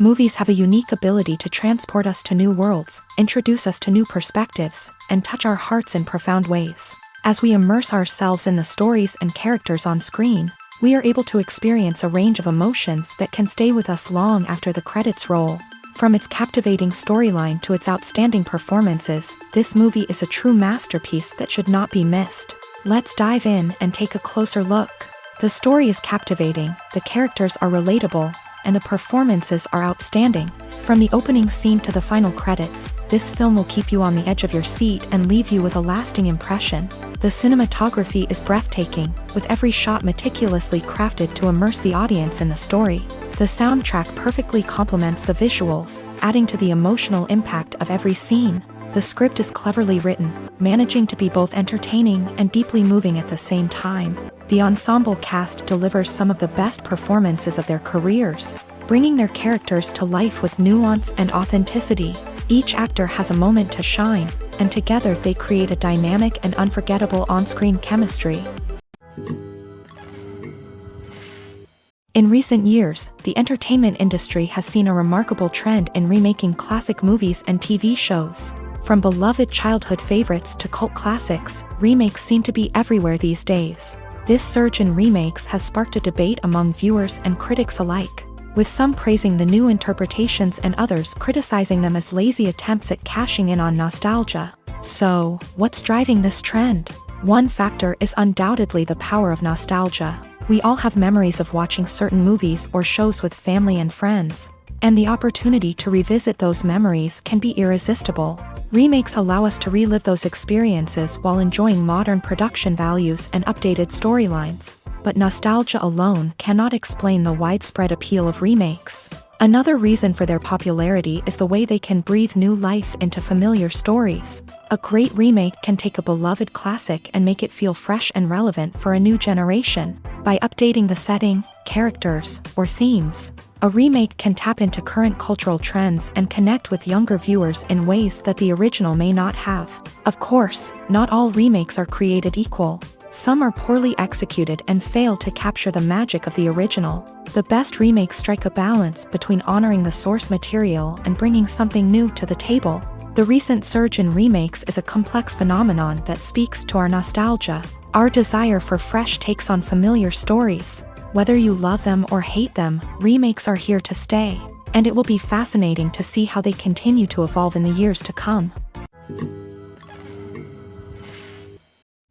Movies have a unique ability to transport us to new worlds, introduce us to new perspectives, and touch our hearts in profound ways. As we immerse ourselves in the stories and characters on screen, we are able to experience a range of emotions that can stay with us long after the credits roll. From its captivating storyline to its outstanding performances, this movie is a true masterpiece that should not be missed. Let's dive in and take a closer look. The story is captivating, the characters are relatable, and the performances are outstanding. From the opening scene to the final credits, this film will keep you on the edge of your seat and leave you with a lasting impression. The cinematography is breathtaking, with every shot meticulously crafted to immerse the audience in the story. The soundtrack perfectly complements the visuals, adding to the emotional impact of every scene. The script is cleverly written, managing to be both entertaining and deeply moving at the same time. The ensemble cast delivers some of the best performances of their careers, bringing their characters to life with nuance and authenticity. Each actor has a moment to shine, and together they create a dynamic and unforgettable on-screen chemistry. In recent years, the entertainment industry has seen a remarkable trend in remaking classic movies and TV shows. From beloved childhood favorites to cult classics, remakes seem to be everywhere these days. This surge in remakes has sparked a debate among viewers and critics alike, with some praising the new interpretations and others criticizing them as lazy attempts at cashing in on nostalgia. So, what's driving this trend? One factor is undoubtedly the power of nostalgia. We all have memories of watching certain movies or shows with family and friends, and the opportunity to revisit those memories can be irresistible. Remakes allow us to relive those experiences while enjoying modern production values and updated storylines, but nostalgia alone cannot explain the widespread appeal of remakes. Another reason for their popularity is the way they can breathe new life into familiar stories. A great remake can take a beloved classic and make it feel fresh and relevant for a new generation. By updating the setting, characters, or themes, a remake can tap into current cultural trends and connect with younger viewers in ways that the original may not have. Of course, not all remakes are created equal. Some are poorly executed and fail to capture the magic of the original. The best remakes strike a balance between honoring the source material and bringing something new to the table. The recent surge in remakes is a complex phenomenon that speaks to our nostalgia, our desire for fresh takes on familiar stories. Whether you love them or hate them, remakes are here to stay, and it will be fascinating to see how they continue to evolve in the years to come.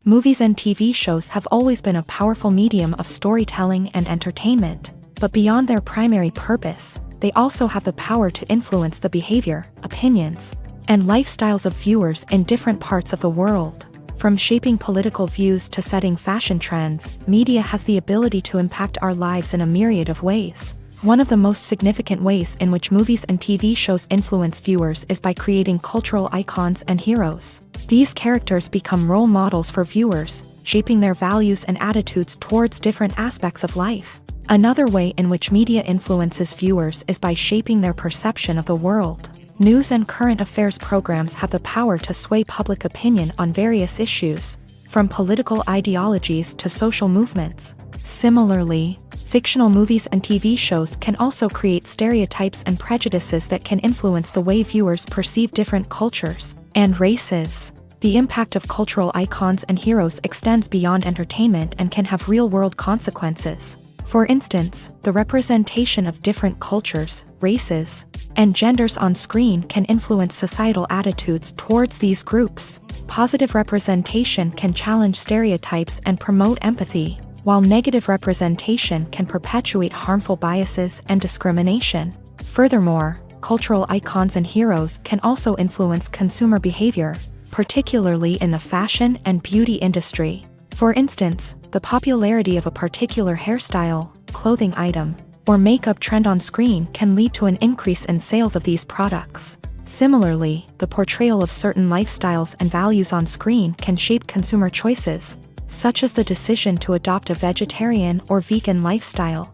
Movies and TV shows have always been a powerful medium of storytelling and entertainment, but beyond their primary purpose, they also have the power to influence the behavior, opinions, and lifestyles of viewers in different parts of the world. From shaping political views to setting fashion trends, media has the ability to impact our lives in a myriad of ways. One of the most significant ways in which movies and TV shows influence viewers is by creating cultural icons and heroes. These characters become role models for viewers, shaping their values and attitudes towards different aspects of life. Another way in which media influences viewers is by shaping their perception of the world. News and current affairs programs have the power to sway public opinion on various issues, from political ideologies to social movements. Similarly, fictional movies and TV shows can also create stereotypes and prejudices that can influence the way viewers perceive different cultures and races. The impact of cultural icons and heroes extends beyond entertainment and can have real-world consequences. For instance, the representation of different cultures, races, and genders on screen can influence societal attitudes towards these groups. Positive representation can challenge stereotypes and promote empathy, while negative representation can perpetuate harmful biases and discrimination. Furthermore, cultural icons and heroes can also influence consumer behavior, particularly in the fashion and beauty industry. For instance, the popularity of a particular hairstyle, clothing item, or makeup trend on screen can lead to an increase in sales of these products. Similarly, the portrayal of certain lifestyles and values on screen can shape consumer choices, such as the decision to adopt a vegetarian or vegan lifestyle.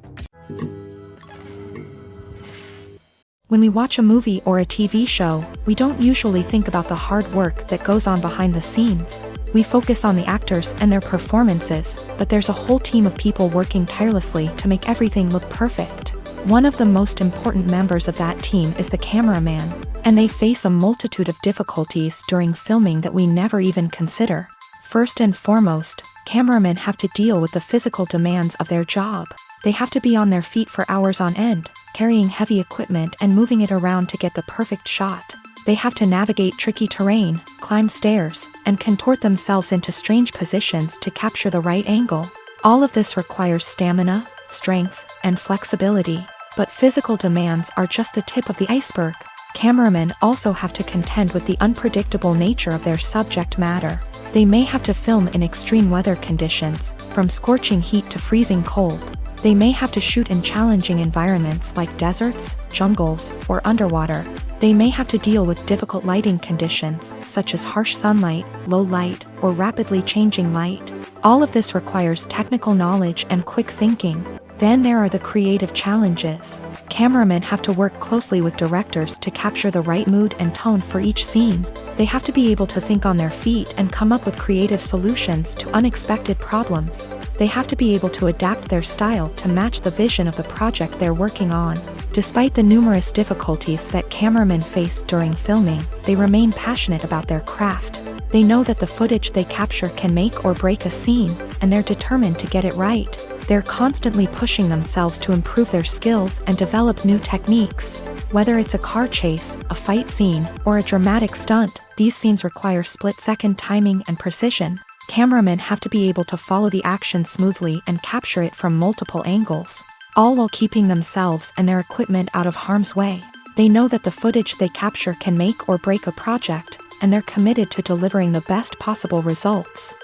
When we watch a movie or a TV show, we don't usually think about the hard work that goes on behind the scenes. We focus on the actors and their performances, but there's a whole team of people working tirelessly to make everything look perfect. One of the most important members of that team is the cameraman, and they face a multitude of difficulties during filming that we never even consider. First and foremost, cameramen have to deal with the physical demands of their job. They have to be on their feet for hours on end, carrying heavy equipment and moving it around to get the perfect shot. They have to navigate tricky terrain, climb stairs, and contort themselves into strange positions to capture the right angle. All of this requires stamina, strength, and flexibility. But physical demands are just the tip of the iceberg. Cameramen also have to contend with the unpredictable nature of their subject matter. They may have to film in extreme weather conditions, from scorching heat to freezing cold. They may have to shoot in challenging environments like deserts, jungles, or underwater. They may have to deal with difficult lighting conditions, such as harsh sunlight, low light, or rapidly changing light. All of this requires technical knowledge and quick thinking. Then there are the creative challenges. Cameramen have to work closely with directors to capture the right mood and tone for each scene. They have to be able to think on their feet and come up with creative solutions to unexpected problems. They have to be able to adapt their style to match the vision of the project they're working on. Despite the numerous difficulties that cameramen face during filming, they remain passionate about their craft. They know that the footage they capture can make or break a scene, and they're determined to get it right. They're constantly pushing themselves to improve their skills and develop new techniques. Whether it's a car chase, a fight scene, or a dramatic stunt, these scenes require split-second timing and precision. Cameramen have to be able to follow the action smoothly and capture it from multiple angles, all while keeping themselves and their equipment out of harm's way. They know that the footage they capture can make or break a project, and they're committed to delivering the best possible results.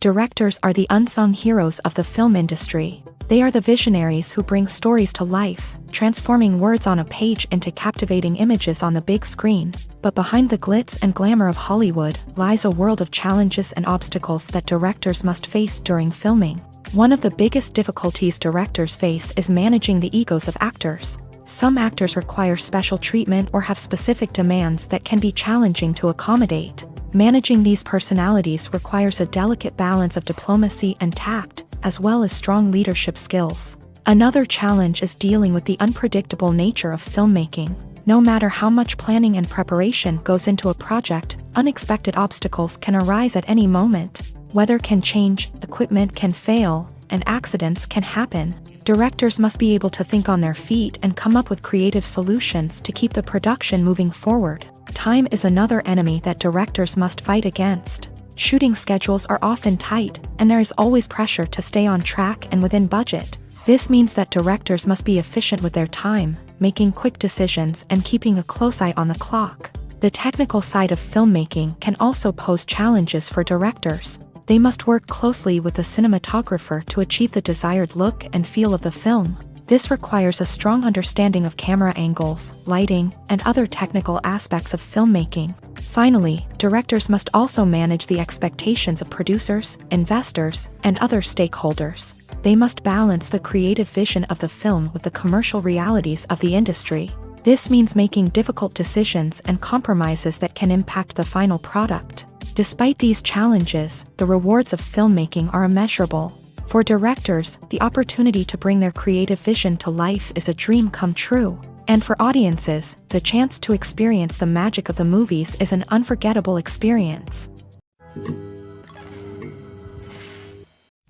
Directors are the unsung heroes of the film industry. They are the visionaries who bring stories to life, transforming words on a page into captivating images on the big screen. But behind the glitz and glamour of Hollywood lies a world of challenges and obstacles that directors must face during filming. One of the biggest difficulties directors face is managing the egos of actors. Some actors require special treatment or have specific demands that can be challenging to accommodate. Managing these personalities requires a delicate balance of diplomacy and tact, as well as strong leadership skills. Another challenge is dealing with the unpredictable nature of filmmaking. No matter how much planning and preparation goes into a project, unexpected obstacles can arise at any moment. Weather can change, equipment can fail, and accidents can happen. Directors must be able to think on their feet and come up with creative solutions to keep the production moving forward. Time is another enemy that directors must fight against. Shooting schedules are often tight, and there is always pressure to stay on track and within budget. This means that directors must be efficient with their time, making quick decisions and keeping a close eye on the clock. The technical side of filmmaking can also pose challenges for directors. They must work closely with the cinematographer to achieve the desired look and feel of the film. This requires a strong understanding of camera angles, lighting, and other technical aspects of filmmaking. Finally, directors must also manage the expectations of producers, investors, and other stakeholders. They must balance the creative vision of the film with the commercial realities of the industry. This means making difficult decisions and compromises that can impact the final product. Despite these challenges, the rewards of filmmaking are immeasurable. For directors, the opportunity to bring their creative vision to life is a dream come true. And for audiences, the chance to experience the magic of the movies is an unforgettable experience.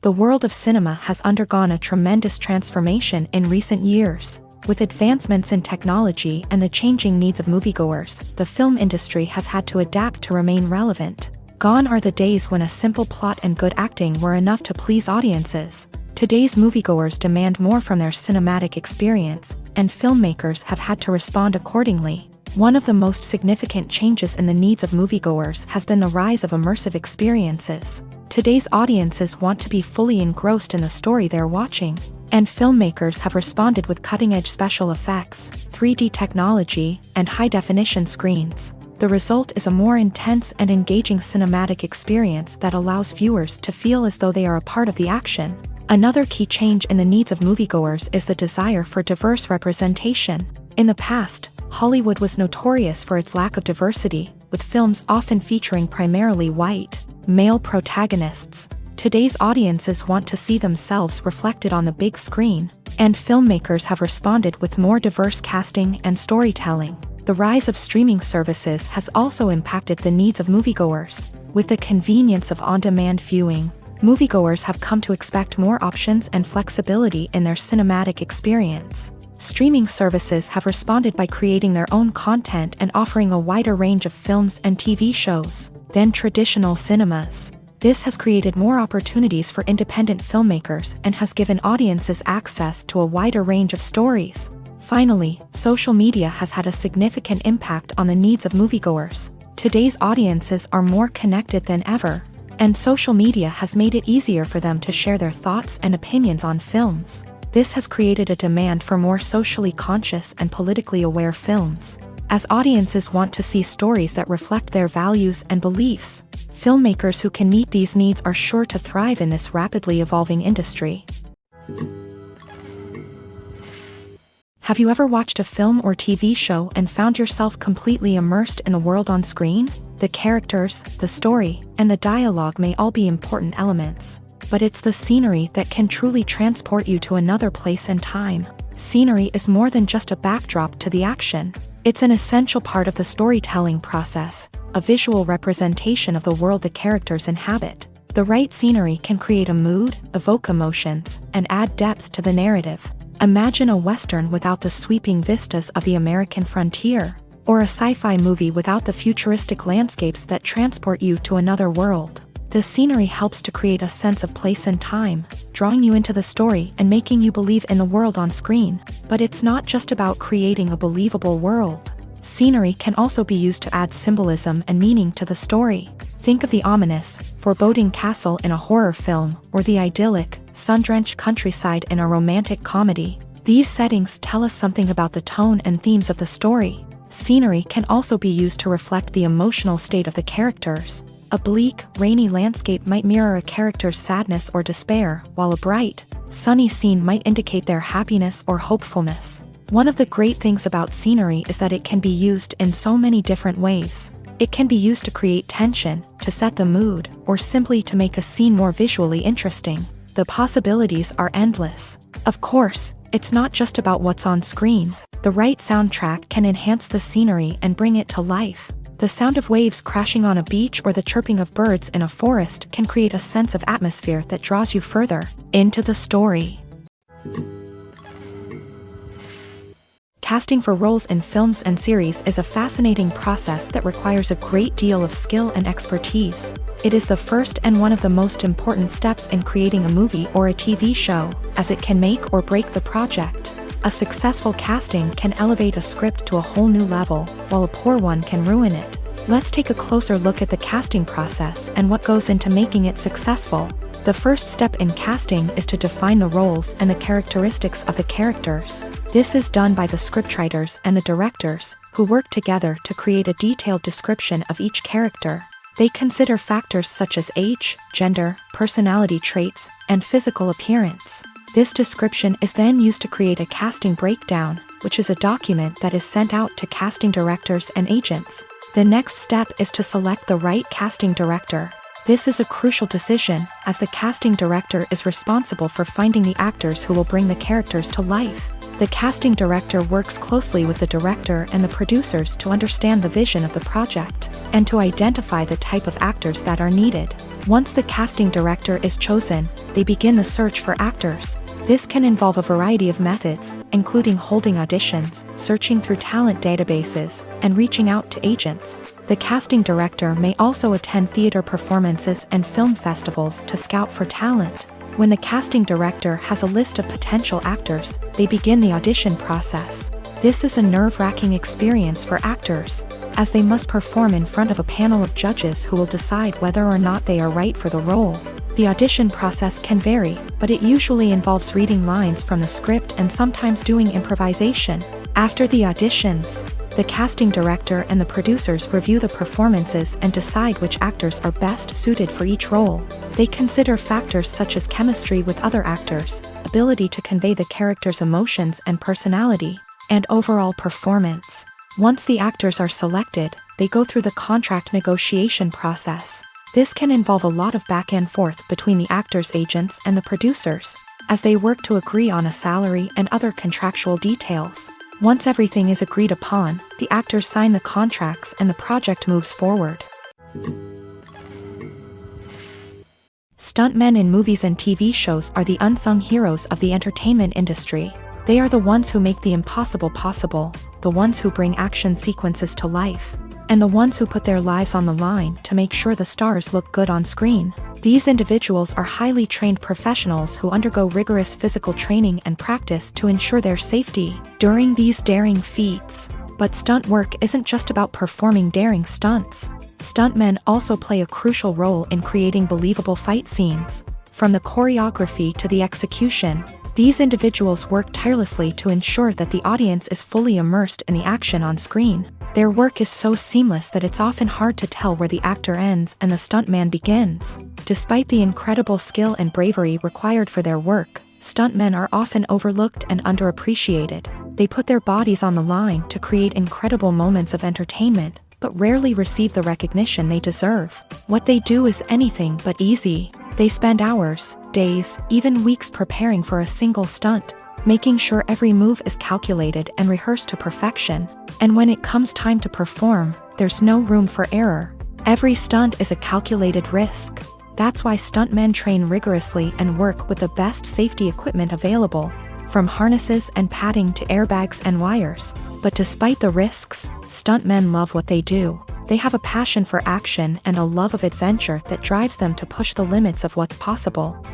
The world of cinema has undergone a tremendous transformation in recent years. With advancements in technology and the changing needs of moviegoers, the film industry has had to adapt to remain relevant. Gone are the days when a simple plot and good acting were enough to please audiences. Today's moviegoers demand more from their cinematic experience, and filmmakers have had to respond accordingly. One of the most significant changes in the needs of moviegoers has been the rise of immersive experiences. Today's audiences want to be fully engrossed in the story they're watching, and filmmakers have responded with cutting-edge special effects, 3D technology, and high-definition screens. The result is a more intense and engaging cinematic experience that allows viewers to feel as though they are a part of the action. Another key change in the needs of moviegoers is the desire for diverse representation. In the past, Hollywood was notorious for its lack of diversity, with films often featuring primarily white, male protagonists. Today's audiences want to see themselves reflected on the big screen, and filmmakers have responded with more diverse casting and storytelling. The rise of streaming services has also impacted the needs of moviegoers. With the convenience of on-demand viewing, moviegoers have come to expect more options and flexibility in their cinematic experience. Streaming services have responded by creating their own content and offering a wider range of films and TV shows than traditional cinemas. This has created more opportunities for independent filmmakers and has given audiences access to a wider range of stories. Finally, social media has had a significant impact on the needs of moviegoers. Today's audiences are more connected than ever, and social media has made it easier for them to share their thoughts and opinions on films. This has created a demand for more socially conscious and politically aware films. As audiences want to see stories that reflect their values and beliefs, filmmakers who can meet these needs are sure to thrive in this rapidly evolving industry. Have you ever watched a film or TV show and found yourself completely immersed in the world on screen? The characters, the story, and the dialogue may all be important elements, but it's the scenery that can truly transport you to another place and time. Scenery is more than just a backdrop to the action. It's an essential part of the storytelling process, a visual representation of the world the characters inhabit. The right scenery can create a mood, evoke emotions, and add depth to the narrative. Imagine a Western without the sweeping vistas of the American frontier, or a sci-fi movie without the futuristic landscapes that transport you to another world. The scenery helps to create a sense of place and time, drawing you into the story and making you believe in the world on screen. But it's not just about creating a believable world. Scenery can also be used to add symbolism and meaning to the story. Think of the ominous, foreboding castle in a horror film, or the idyllic, sun-drenched countryside in a romantic comedy. These settings tell us something about the tone and themes of the story. Scenery can also be used to reflect the emotional state of the characters. A bleak, rainy landscape might mirror a character's sadness or despair, while a bright, sunny scene might indicate their happiness or hopefulness. One of the great things about scenery is that it can be used in so many different ways. It can be used to create tension, to set the mood, or simply to make a scene more visually interesting. The possibilities are endless. Of course, it's not just about what's on screen. The right soundtrack can enhance the scenery and bring it to life. The sound of waves crashing on a beach or the chirping of birds in a forest can create a sense of atmosphere that draws you further into the story. Casting for roles in films and series is a fascinating process that requires a great deal of skill and expertise. It is the first and one of the most important steps in creating a movie or a TV show, as it can make or break the project. A successful casting can elevate a script to a whole new level, while a poor one can ruin it. Let's take a closer look at the casting process and what goes into making it successful. The first step in casting is to define the roles and the characteristics of the characters. This is done by the scriptwriters and the directors, who work together to create a detailed description of each character. They consider factors such as age, gender, personality traits, and physical appearance. This description is then used to create a casting breakdown, which is a document that is sent out to casting directors and agents. The next step is to select the right casting director. This is a crucial decision, as the casting director is responsible for finding the actors who will bring the characters to life. The casting director works closely with the director and the producers to understand the vision of the project, and to identify the type of actors that are needed. Once the casting director is chosen, they begin the search for actors. This can involve a variety of methods, including holding auditions, searching through talent databases, and reaching out to agents. The casting director may also attend theater performances and film festivals to scout for talent. When the casting director has a list of potential actors, they begin the audition process. This is a nerve-wracking experience for actors, as they must perform in front of a panel of judges who will decide whether or not they are right for the role. The audition process can vary, but it usually involves reading lines from the script and sometimes doing improvisation. After the auditions, the casting director and the producers review the performances and decide which actors are best suited for each role. They consider factors such as chemistry with other actors, ability to convey the character's emotions and personality, and overall performance. Once the actors are selected, they go through the contract negotiation process. This can involve a lot of back and forth between the actors' agents and the producers, as they work to agree on a salary and other contractual details. Once everything is agreed upon, the actors sign the contracts and the project moves forward. Stuntmen in movies and TV shows are the unsung heroes of the entertainment industry. They are the ones who make the impossible possible, the ones who bring action sequences to life, and the ones who put their lives on the line to make sure the stars look good on screen. These individuals are highly trained professionals who undergo rigorous physical training and practice to ensure their safety during these daring feats. But stunt work isn't just about performing daring stunts. Stuntmen also play a crucial role in creating believable fight scenes. From the choreography to the execution, these individuals work tirelessly to ensure that the audience is fully immersed in the action on screen. Their work is so seamless that it's often hard to tell where the actor ends and the stuntman begins. Despite the incredible skill and bravery required for their work, stuntmen are often overlooked and underappreciated. They put their bodies on the line to create incredible moments of entertainment, but rarely receive the recognition they deserve. What they do is anything but easy. They spend hours, days, even weeks preparing for a single stunt, making sure every move is calculated and rehearsed to perfection. And when it comes time to perform, there's no room for error. Every stunt is a calculated risk. That's why stuntmen train rigorously and work with the best safety equipment available, from harnesses and padding to airbags and wires. But despite the risks, stuntmen love what they do. They have a passion for action and a love of adventure that drives them to push the limits of what's possible.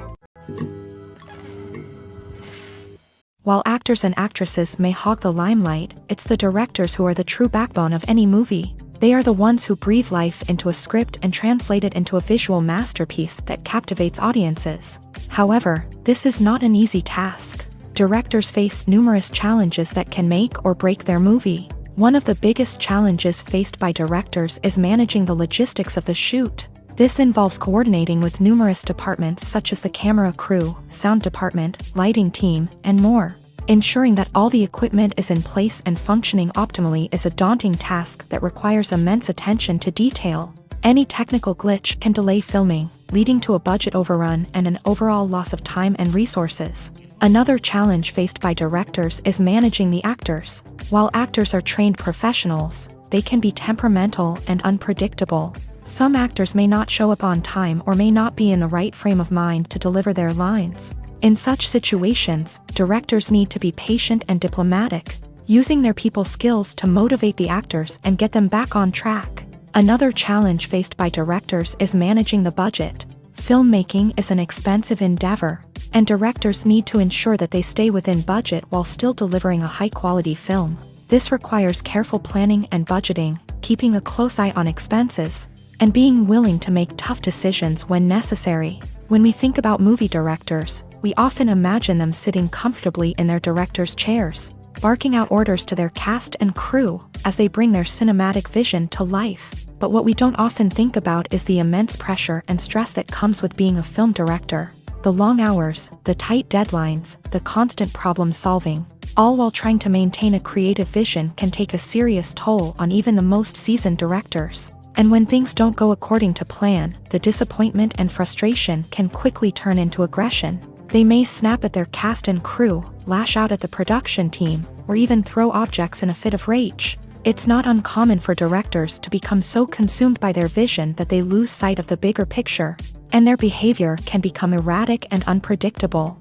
While actors and actresses may hog the limelight, it's the directors who are the true backbone of any movie. They are the ones who breathe life into a script and translate it into a visual masterpiece that captivates audiences. However, this is not an easy task. Directors face numerous challenges that can make or break their movie. One of the biggest challenges faced by directors is managing the logistics of the shoot. This involves coordinating with numerous departments such as the camera crew, sound department, lighting team, and more. Ensuring that all the equipment is in place and functioning optimally is a daunting task that requires immense attention to detail. Any technical glitch can delay filming, leading to a budget overrun and an overall loss of time and resources. Another challenge faced by directors is managing the actors. While actors are trained professionals, they can be temperamental and unpredictable. Some actors may not show up on time or may not be in the right frame of mind to deliver their lines. In such situations, directors need to be patient and diplomatic, using their people skills to motivate the actors and get them back on track. Another challenge faced by directors is managing the budget. Filmmaking is an expensive endeavor, and directors need to ensure that they stay within budget while still delivering a high-quality film. This requires careful planning and budgeting, keeping a close eye on expenses, and being willing to make tough decisions when necessary. When we think about movie directors, we often imagine them sitting comfortably in their director's chairs, barking out orders to their cast and crew as they bring their cinematic vision to life. But what we don't often think about is the immense pressure and stress that comes with being a film director. The long hours, the tight deadlines, the constant problem solving, all while trying to maintain a creative vision can take a serious toll on even the most seasoned directors. And when things don't go according to plan, the disappointment and frustration can quickly turn into aggression. They may snap at their cast and crew, lash out at the production team, or even throw objects in a fit of rage. It's not uncommon for directors to become so consumed by their vision that they lose sight of the bigger picture, and their behavior can become erratic and unpredictable.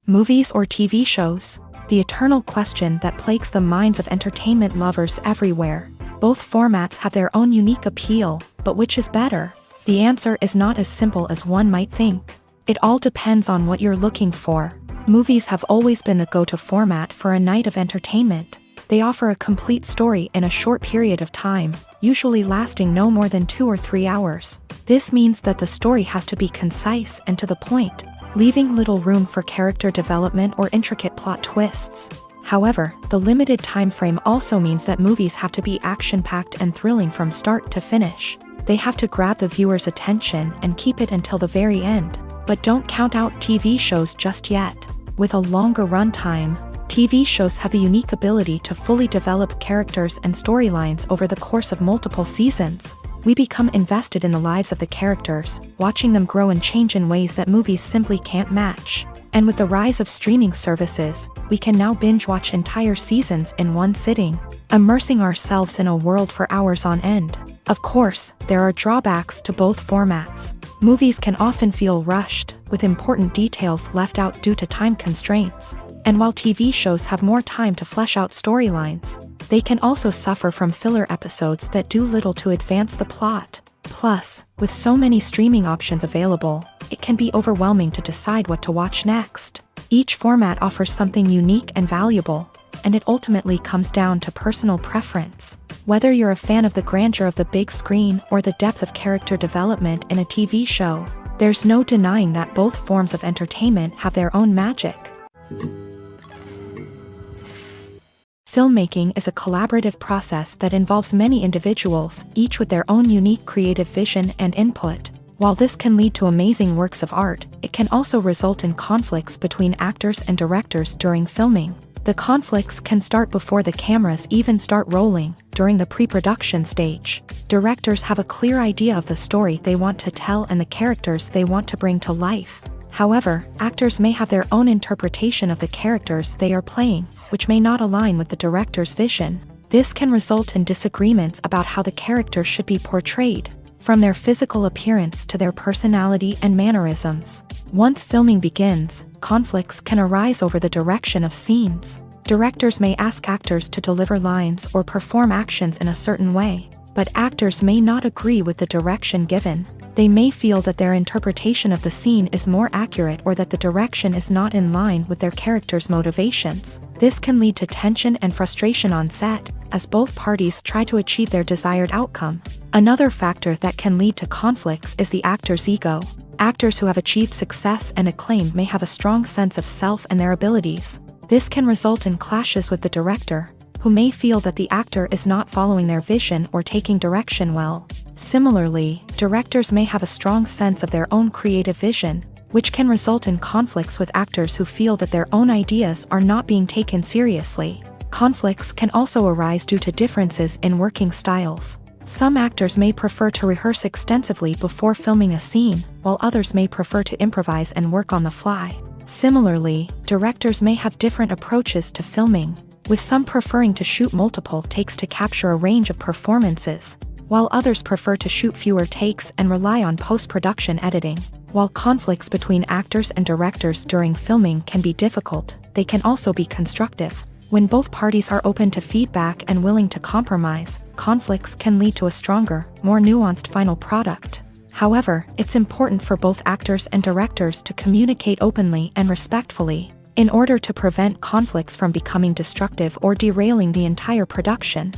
Movies or TV shows? The eternal question that plagues the minds of entertainment lovers everywhere. Both formats have their own unique appeal, but which is better? The answer is not as simple as one might think. It all depends on what you're looking for. Movies have always been the go-to format for a night of entertainment. They offer a complete story in a short period of time, usually lasting no more than 2 or 3 hours. This means that the story has to be concise and to the point, leaving little room for character development or intricate plot twists. However, the limited time frame also means that movies have to be action-packed and thrilling from start to finish. They have to grab the viewer's attention and keep it until the very end. But don't count out TV shows just yet. With a longer runtime, TV shows have the unique ability to fully develop characters and storylines over the course of multiple seasons. We become invested in the lives of the characters, watching them grow and change in ways that movies simply can't match. And with the rise of streaming services, we can now binge-watch entire seasons in one sitting, immersing ourselves in a world for hours on end. Of course, there are drawbacks to both formats. Movies can often feel rushed, with important details left out due to time constraints. And while TV shows have more time to flesh out storylines, they can also suffer from filler episodes that do little to advance the plot. Plus, with so many streaming options available, it can be overwhelming to decide what to watch next. Each format offers something unique and valuable, and it ultimately comes down to personal preference. Whether you're a fan of the grandeur of the big screen or the depth of character development in a TV show, there's no denying that both forms of entertainment have their own magic. Filmmaking is a collaborative process that involves many individuals, each with their own unique creative vision and input. While this can lead to amazing works of art, it can also result in conflicts between actors and directors during filming. The conflicts can start before the cameras even start rolling, during the pre-production stage. Directors have a clear idea of the story they want to tell and the characters they want to bring to life. However, actors may have their own interpretation of the characters they are playing, which may not align with the director's vision. This can result in disagreements about how the character should be portrayed, from their physical appearance to their personality and mannerisms. Once filming begins, conflicts can arise over the direction of scenes. Directors may ask actors to deliver lines or perform actions in a certain way, but actors may not agree with the direction given. They may feel that their interpretation of the scene is more accurate or that the direction is not in line with their character's motivations. This can lead to tension and frustration on set, as both parties try to achieve their desired outcome. Another factor that can lead to conflicts is the actor's ego. Actors who have achieved success and acclaim may have a strong sense of self and their abilities. This can result in clashes with the director, who may feel that the actor is not following their vision or taking direction well. Similarly, directors may have a strong sense of their own creative vision, which can result in conflicts with actors who feel that their own ideas are not being taken seriously. Conflicts can also arise due to differences in working styles. Some actors may prefer to rehearse extensively before filming a scene, while others may prefer to improvise and work on the fly. Similarly, directors may have different approaches to filming, with some preferring to shoot multiple takes to capture a range of performances, while others prefer to shoot fewer takes and rely on post-production editing. While conflicts between actors and directors during filming can be difficult, they can also be constructive. When both parties are open to feedback and willing to compromise, conflicts can lead to a stronger, more nuanced final product. However, it's important for both actors and directors to communicate openly and respectfully, in order to prevent conflicts from becoming destructive or derailing the entire production.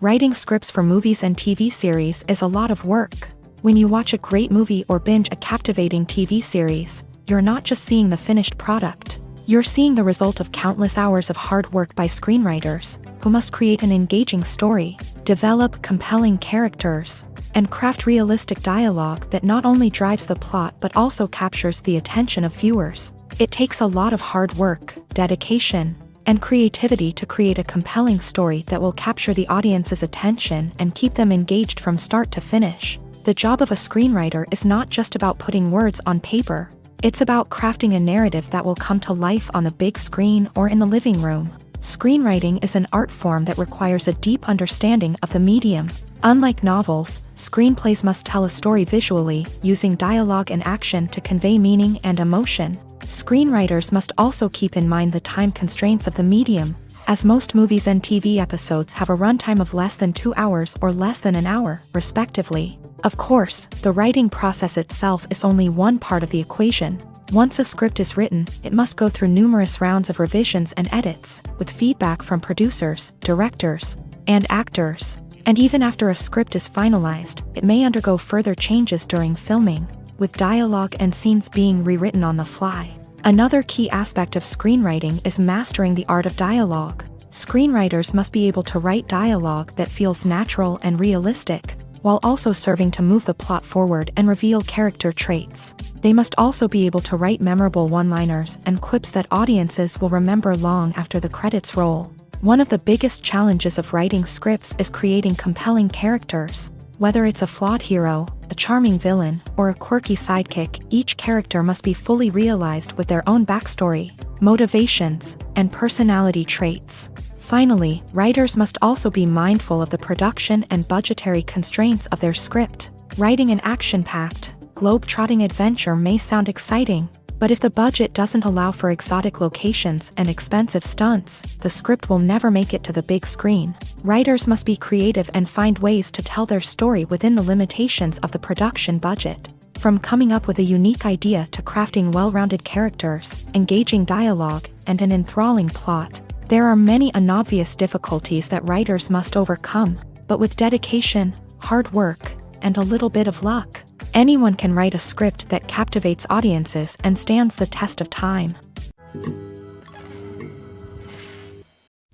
Writing scripts for movies and TV series is a lot of work. When you watch a great movie or binge a captivating TV series, you're not just seeing the finished product. You're seeing the result of countless hours of hard work by screenwriters, who must create an engaging story, develop compelling characters, and craft realistic dialogue that not only drives the plot but also captures the attention of viewers. It takes a lot of hard work, dedication, and creativity to create a compelling story that will capture the audience's attention and keep them engaged from start to finish. The job of a screenwriter is not just about putting words on paper. It's about crafting a narrative that will come to life on the big screen or in the living room. Screenwriting is an art form that requires a deep understanding of the medium. Unlike novels, screenplays must tell a story visually, using dialogue and action to convey meaning and emotion. Screenwriters must also keep in mind the time constraints of the medium, as most movies and TV episodes have a runtime of less than 2 hours or less than an hour, respectively. Of course, the writing process itself is only one part of the equation. Once a script is written, it must go through numerous rounds of revisions and edits, with feedback from producers, directors, and actors. And even after a script is finalized, it may undergo further changes during filming, with dialogue and scenes being rewritten on the fly. Another key aspect of screenwriting is mastering the art of dialogue. Screenwriters must be able to write dialogue that feels natural and realistic, while also serving to move the plot forward and reveal character traits. They must also be able to write memorable one-liners and quips that audiences will remember long after the credits roll. One of the biggest challenges of writing scripts is creating compelling characters. Whether it's a flawed hero, a charming villain, or a quirky sidekick, each character must be fully realized with their own backstory, motivations, and personality traits. Finally, writers must also be mindful of the production and budgetary constraints of their script. Writing an action-packed, globe-trotting adventure may sound exciting, but if the budget doesn't allow for exotic locations and expensive stunts, the script will never make it to the big screen. Writers must be creative and find ways to tell their story within the limitations of the production budget. From coming up with a unique idea to crafting well-rounded characters, engaging dialogue, and an enthralling plot, there are many unobvious difficulties that writers must overcome, but with dedication, hard work, and a little bit of luck, anyone can write a script that captivates audiences and stands the test of time.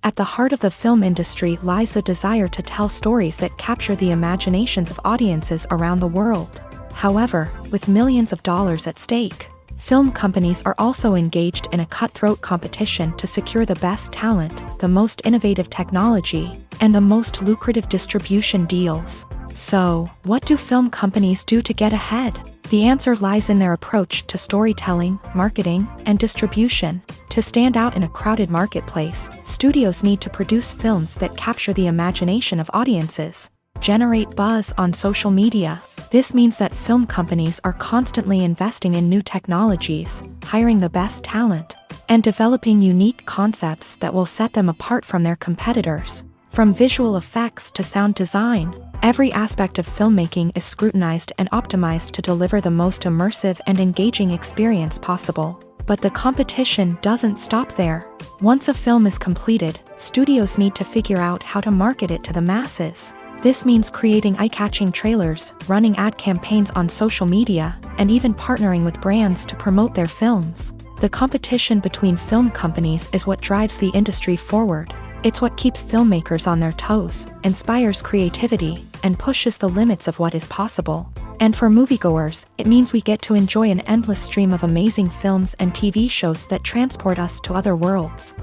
At the heart of the film industry lies the desire to tell stories that capture the imaginations of audiences around the world. However, with millions of dollars at stake, film companies are also engaged in a cutthroat competition to secure the best talent, the most innovative technology, and the most lucrative distribution deals. So, what do film companies do to get ahead? The answer lies in their approach to storytelling, marketing, and distribution. To stand out in a crowded marketplace, studios need to produce films that capture the imagination of audiences, generate buzz on social media. This means that film companies are constantly investing in new technologies, hiring the best talent, and developing unique concepts that will set them apart from their competitors. From visual effects to sound design, every aspect of filmmaking is scrutinized and optimized to deliver the most immersive and engaging experience possible. But the competition doesn't stop there. Once a film is completed, studios need to figure out how to market it to the masses. This means creating eye-catching trailers, running ad campaigns on social media, and even partnering with brands to promote their films. The competition between film companies is what drives the industry forward. It's what keeps filmmakers on their toes, inspires creativity, and pushes the limits of what is possible. And for moviegoers, it means we get to enjoy an endless stream of amazing films and TV shows that transport us to other worlds.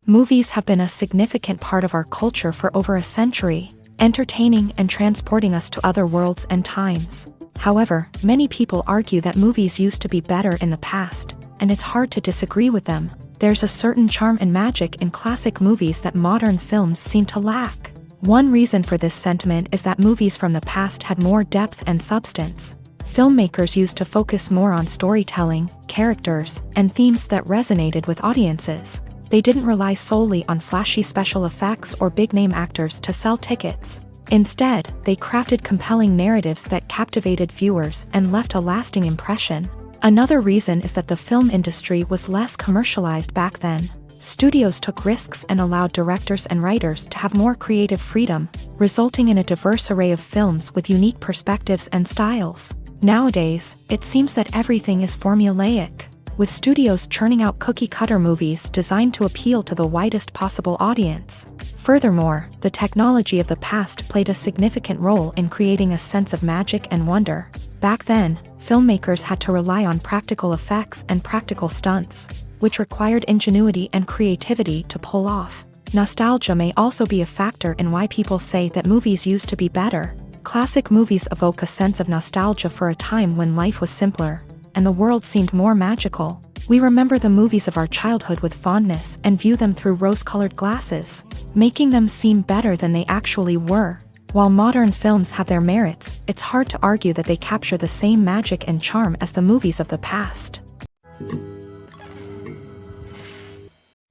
Movies have been a significant part of our culture for over a century, entertaining and transporting us to other worlds and times. However, many people argue that movies used to be better in the past, and it's hard to disagree with them. There's a certain charm and magic in classic movies that modern films seem to lack. One reason for this sentiment is that movies from the past had more depth and substance. Filmmakers used to focus more on storytelling, characters, and themes that resonated with audiences. They didn't rely solely on flashy special effects or big-name actors to sell tickets. Instead, they crafted compelling narratives that captivated viewers and left a lasting impression. Another reason is that the film industry was less commercialized back then. Studios took risks and allowed directors and writers to have more creative freedom, resulting in a diverse array of films with unique perspectives and styles. Nowadays, it seems that everything is formulaic, with studios churning out cookie-cutter movies designed to appeal to the widest possible audience. Furthermore, the technology of the past played a significant role in creating a sense of magic and wonder. Back then, filmmakers had to rely on practical effects and practical stunts, which required ingenuity and creativity to pull off. Nostalgia may also be a factor in why people say that movies used to be better. Classic movies evoke a sense of nostalgia for a time when life was simpler, and the world seemed more magical. We remember the movies of our childhood with fondness and view them through rose-colored glasses, making them seem better than they actually were. While modern films have their merits, it's hard to argue that they capture the same magic and charm as the movies of the past.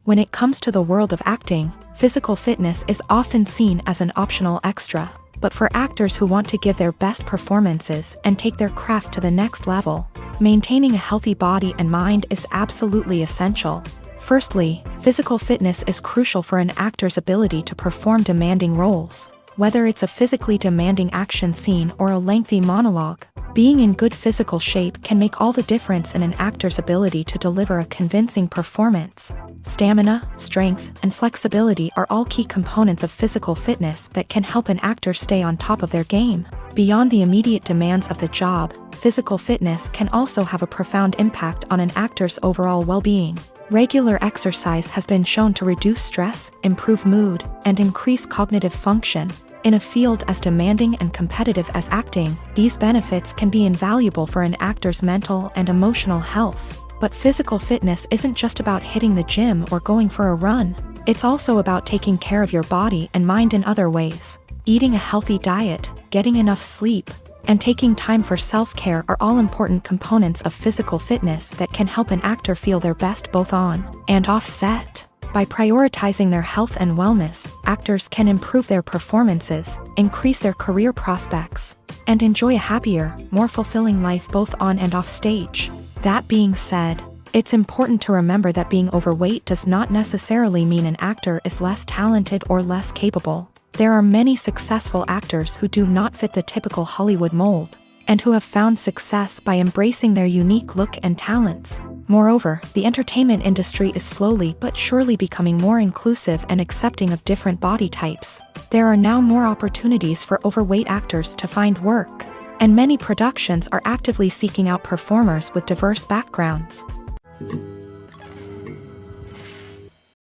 When it comes to the world of acting, physical fitness is often seen as an optional extra. But for actors who want to give their best performances and take their craft to the next level, maintaining a healthy body and mind is absolutely essential. Firstly, physical fitness is crucial for an actor's ability to perform demanding roles. Whether it's a physically demanding action scene or a lengthy monologue, being in good physical shape can make all the difference in an actor's ability to deliver a convincing performance. Stamina, strength, and flexibility are all key components of physical fitness that can help an actor stay on top of their game. Beyond the immediate demands of the job, physical fitness can also have a profound impact on an actor's overall well-being. Regular exercise has been shown to reduce stress, improve mood, and increase cognitive function. In a field as demanding and competitive as acting, these benefits can be invaluable for an actor's mental and emotional health. But physical fitness isn't just about hitting the gym or going for a run. It's also about taking care of your body and mind in other ways. Eating a healthy diet, getting enough sleep, and taking time for self-care are all important components of physical fitness that can help an actor feel their best both on and off set. By prioritizing their health and wellness, actors can improve their performances, increase their career prospects, and enjoy a happier, more fulfilling life both on and off stage. That being said, it's important to remember that being overweight does not necessarily mean an actor is less talented or less capable. There are many successful actors who do not fit the typical Hollywood mold, and who have found success by embracing their unique look and talents. Moreover, the entertainment industry is slowly but surely becoming more inclusive and accepting of different body types. There are now more opportunities for overweight actors to find work, and many productions are actively seeking out performers with diverse backgrounds.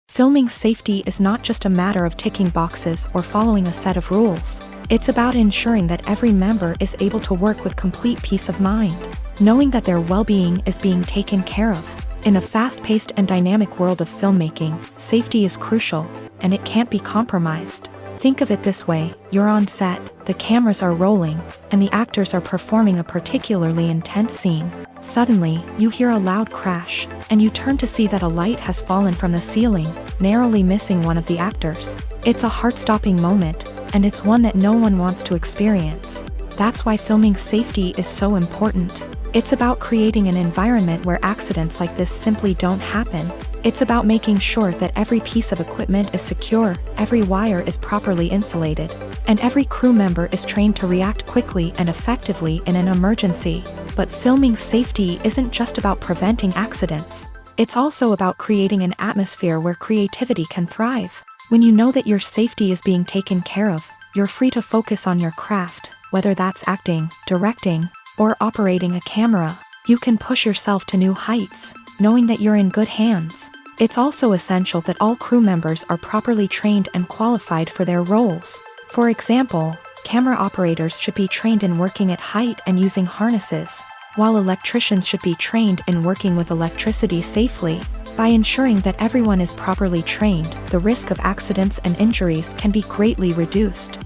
Filming safety is not just a matter of ticking boxes or following a set of rules. It's about ensuring that every member is able to work with complete peace of mind, knowing that their well-being is being taken care of. In a fast-paced and dynamic world of filmmaking, safety is crucial, and it can't be compromised. Think of it this way: you're on set, the cameras are rolling, and the actors are performing a particularly intense scene. Suddenly, you hear a loud crash, and you turn to see that a light has fallen from the ceiling, narrowly missing one of the actors. It's a heart-stopping moment, and it's one that no one wants to experience. That's why filming safety is so important. It's about creating an environment where accidents like this simply don't happen. It's about making sure that every piece of equipment is secure, every wire is properly insulated, and every crew member is trained to react quickly and effectively in an emergency. But filming safety isn't just about preventing accidents. It's also about creating an atmosphere where creativity can thrive. When you know that your safety is being taken care of, you're free to focus on your craft, whether that's acting, directing, or operating a camera. You can push yourself to new heights, knowing that you're in good hands. It's also essential that all crew members are properly trained and qualified for their roles. For example, camera operators should be trained in working at height and using harnesses, while electricians should be trained in working with electricity safely. By ensuring that everyone is properly trained, the risk of accidents and injuries can be greatly reduced.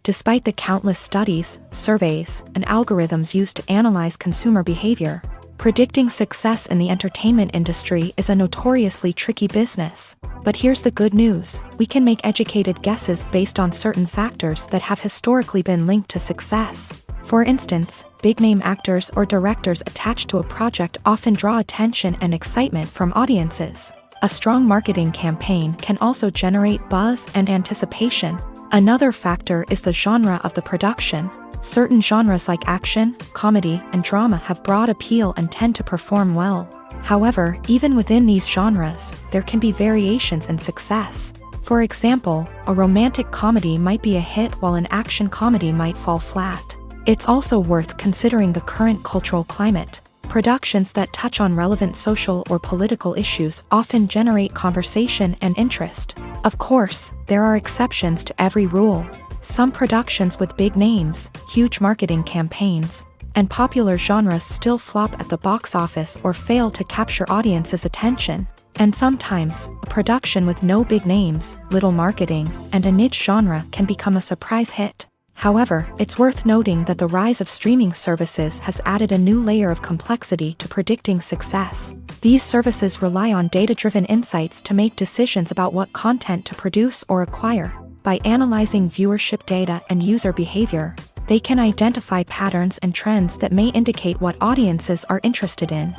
Despite the countless studies, surveys, and algorithms used to analyze consumer behavior, predicting success in the entertainment industry is a notoriously tricky business. But here's the good news: we can make educated guesses based on certain factors that have historically been linked to success. For instance, big-name actors or directors attached to a project often draw attention and excitement from audiences. A strong marketing campaign can also generate buzz and anticipation. Another factor is the genre of the production. Certain genres like action, comedy, and drama have broad appeal and tend to perform well. However, even within these genres, there can be variations in success. For example, a romantic comedy might be a hit while an action comedy might fall flat. It's also worth considering the current cultural climate. Productions that touch on relevant social or political issues often generate conversation and interest. Of course, there are exceptions to every rule. Some productions with big names, huge marketing campaigns, and popular genres still flop at the box office or fail to capture audiences' attention. And sometimes, a production with no big names, little marketing, and a niche genre can become a surprise hit. However, it's worth noting that the rise of streaming services has added a new layer of complexity to predicting success. These services rely on data-driven insights to make decisions about what content to produce or acquire. By analyzing viewership data and user behavior, they can identify patterns and trends that may indicate what audiences are interested in.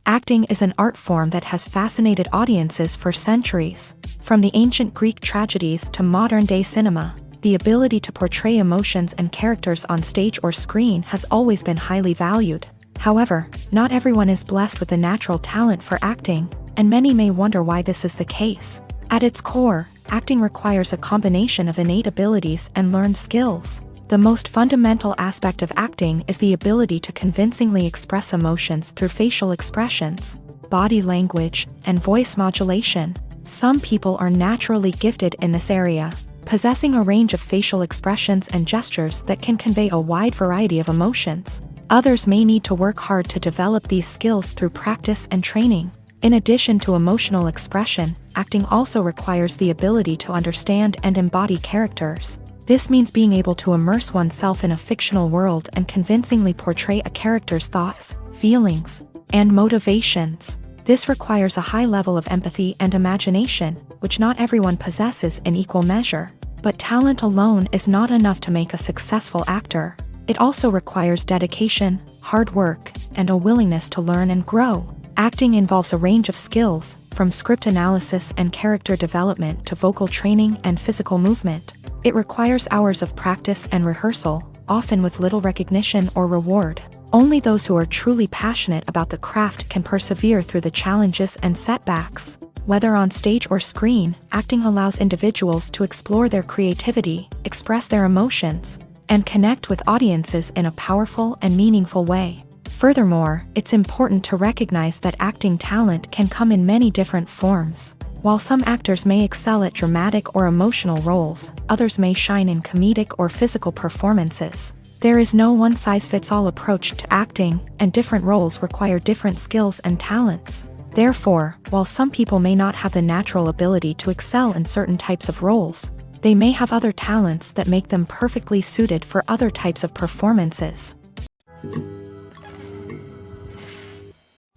Acting is an art form that has fascinated audiences for centuries. From the ancient Greek tragedies to modern-day cinema, the ability to portray emotions and characters on stage or screen has always been highly valued. However, not everyone is blessed with the natural talent for acting, and many may wonder why this is the case. At its core, acting requires a combination of innate abilities and learned skills. The most fundamental aspect of acting is the ability to convincingly express emotions through facial expressions, body language, and voice modulation. Some people are naturally gifted in this area, possessing a range of facial expressions and gestures that can convey a wide variety of emotions. Others may need to work hard to develop these skills through practice and training. In addition to emotional expression, acting also requires the ability to understand and embody characters. This means being able to immerse oneself in a fictional world and convincingly portray a character's thoughts, feelings, and motivations. This requires a high level of empathy and imagination, which not everyone possesses in equal measure. But talent alone is not enough to make a successful actor. It also requires dedication, hard work, and a willingness to learn and grow. Acting involves a range of skills, from script analysis and character development to vocal training and physical movement. It requires hours of practice and rehearsal, often with little recognition or reward. Only those who are truly passionate about the craft can persevere through the challenges and setbacks. Whether on stage or screen, acting allows individuals to explore their creativity, express their emotions, and connect with audiences in a powerful and meaningful way. Furthermore, it's important to recognize that acting talent can come in many different forms. While some actors may excel at dramatic or emotional roles, others may shine in comedic or physical performances. There is no one-size-fits-all approach to acting, and different roles require different skills and talents. Therefore, while some people may not have the natural ability to excel in certain types of roles, they may have other talents that make them perfectly suited for other types of performances.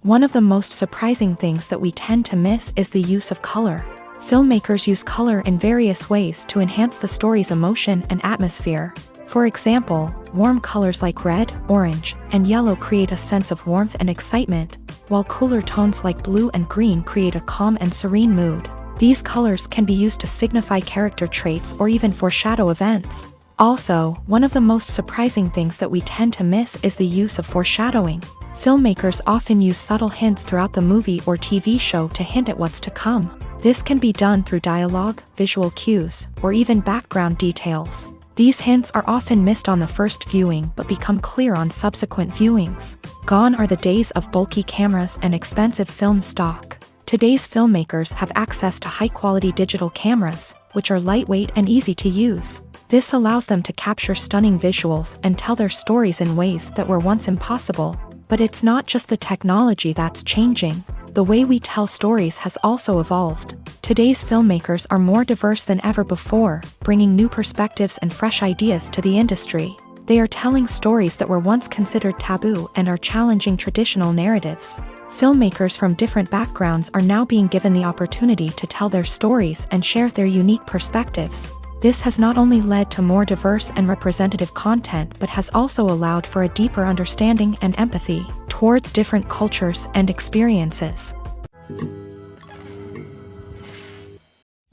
One of the most surprising things that we tend to miss is the use of color. Filmmakers use color in various ways to enhance the story's emotion and atmosphere. For example, warm colors like red, orange, and yellow create a sense of warmth and excitement, while cooler tones like blue and green create a calm and serene mood. These colors can be used to signify character traits or even foreshadow events. Also, one of the most surprising things that we tend to miss is the use of foreshadowing. Filmmakers often use subtle hints throughout the movie or TV show to hint at what's to come. This can be done through dialogue, visual cues, or even background details. These hints are often missed on the first viewing but become clear on subsequent viewings. Gone are the days of bulky cameras and expensive film stock. Today's filmmakers have access to high-quality digital cameras, which are lightweight and easy to use. This allows them to capture stunning visuals and tell their stories in ways that were once impossible. But it's not just the technology that's changing. The way we tell stories has also evolved. Today's filmmakers are more diverse than ever before, bringing new perspectives and fresh ideas to the industry. They are telling stories that were once considered taboo and are challenging traditional narratives. Filmmakers from different backgrounds are now being given the opportunity to tell their stories and share their unique perspectives. This has not only led to more diverse and representative content but has also allowed for a deeper understanding and empathy towards different cultures and experiences.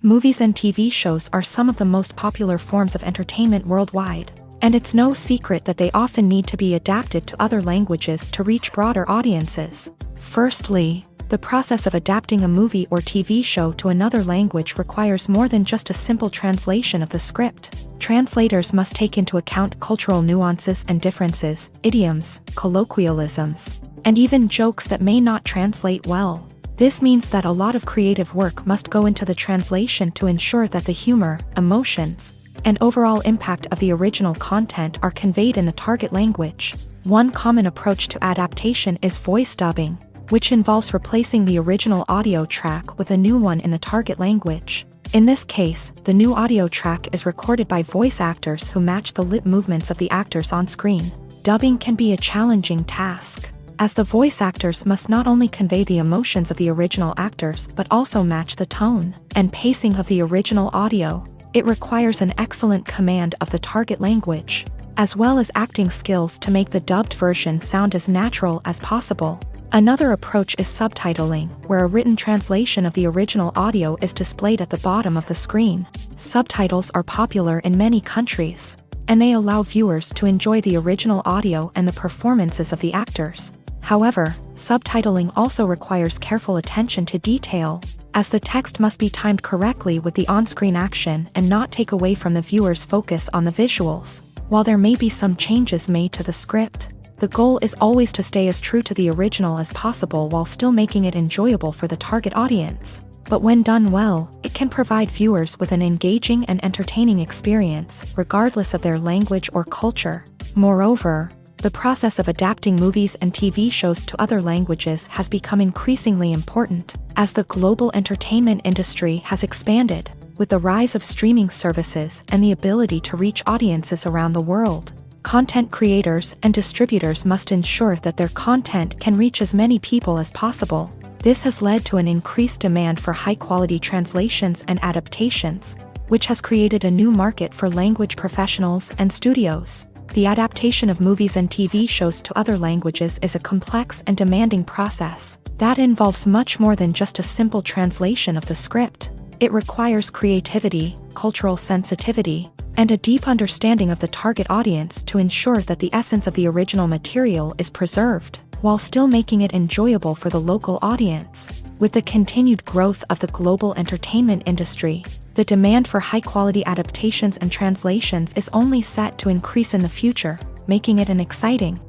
Movies and TV shows are some of the most popular forms of entertainment worldwide, and it's no secret that they often need to be adapted to other languages to reach broader audiences. Firstly, the process of adapting a movie or TV show to another language requires more than just a simple translation of the script. Translators must take into account cultural nuances and differences, idioms, colloquialisms, and even jokes that may not translate well. This means that a lot of creative work must go into the translation to ensure that the humor, emotions, and overall impact of the original content are conveyed in the target language. One common approach to adaptation is voice dubbing, which involves replacing the original audio track with a new one in the target language. In this case, the new audio track is recorded by voice actors who match the lip movements of the actors on screen. Dubbing can be a challenging task, as the voice actors must not only convey the emotions of the original actors but also match the tone and pacing of the original audio. It requires an excellent command of the target language, as well as acting skills to make the dubbed version sound as natural as possible. Another approach is subtitling, where a written translation of the original audio is displayed at the bottom of the screen. Subtitles are popular in many countries, and they allow viewers to enjoy the original audio and the performances of the actors. However, subtitling also requires careful attention to detail, as the text must be timed correctly with the on-screen action and not take away from the viewer's focus on the visuals. While there may be some changes made to the script, the goal is always to stay as true to the original as possible while still making it enjoyable for the target audience. But when done well, it can provide viewers with an engaging and entertaining experience, regardless of their language or culture. Moreover, the process of adapting movies and TV shows to other languages has become increasingly important, as the global entertainment industry has expanded, with the rise of streaming services and the ability to reach audiences around the world. Content creators and distributors must ensure that their content can reach as many people as possible. This has led to an increased demand for high-quality translations and adaptations, which has created a new market for language professionals and studios. The adaptation of movies and TV shows to other languages is a complex and demanding process that involves much more than just a simple translation of the script. It requires creativity, cultural sensitivity, and a deep understanding of the target audience to ensure that the essence of the original material is preserved, while still making it enjoyable for the local audience. With the continued growth of the global entertainment industry, the demand for high-quality adaptations and translations is only set to increase in the future, making it an exciting.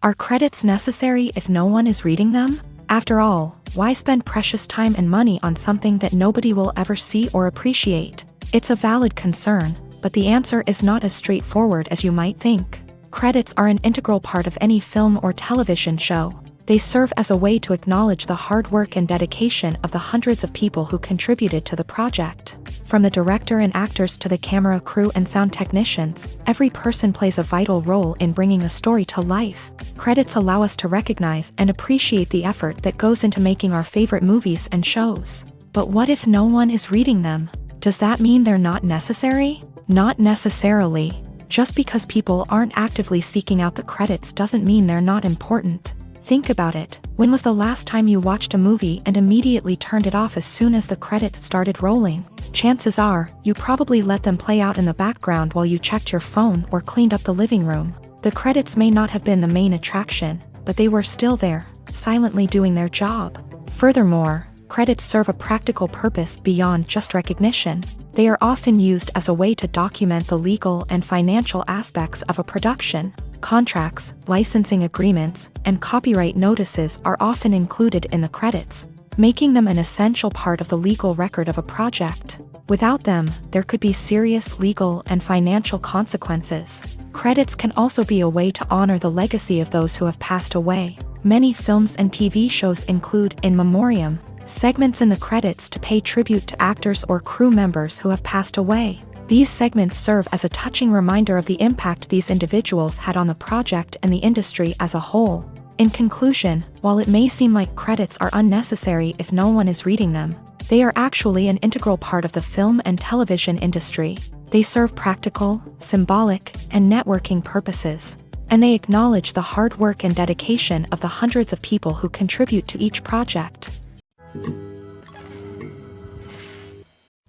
Are credits necessary if no one is reading them? After all, why spend precious time and money on something that nobody will ever see or appreciate? It's a valid concern, but the answer is not as straightforward as you might think. Credits are an integral part of any film or television show. They serve as a way to acknowledge the hard work and dedication of the hundreds of people who contributed to the project. From the director and actors to the camera crew and sound technicians, every person plays a vital role in bringing a story to life. Credits allow us to recognize and appreciate the effort that goes into making our favorite movies and shows. But what if no one is reading them? Does that mean they're not necessary? Not necessarily. Just because people aren't actively seeking out the credits doesn't mean they're not important. Think about it. When was the last time you watched a movie and immediately turned it off as soon as the credits started rolling? Chances are, you probably let them play out in the background while you checked your phone or cleaned up the living room. The credits may not have been the main attraction, but they were still there, silently doing their job. Furthermore, credits serve a practical purpose beyond just recognition. They are often used as a way to document the legal and financial aspects of a production. Contracts, licensing agreements, and copyright notices are often included in the credits, making them an essential part of the legal record of a project. Without them, there could be serious legal and financial consequences. Credits can also be a way to honor the legacy of those who have passed away. Many films and TV shows include in memoriam segments in the credits to pay tribute to actors or crew members who have passed away. These segments serve as a touching reminder of the impact these individuals had on the project and the industry as a whole. In conclusion, while it may seem like credits are unnecessary if no one is reading them, they are actually an integral part of the film and television industry. They serve practical, symbolic, and networking purposes, and they acknowledge the hard work and dedication of the hundreds of people who contribute to each project.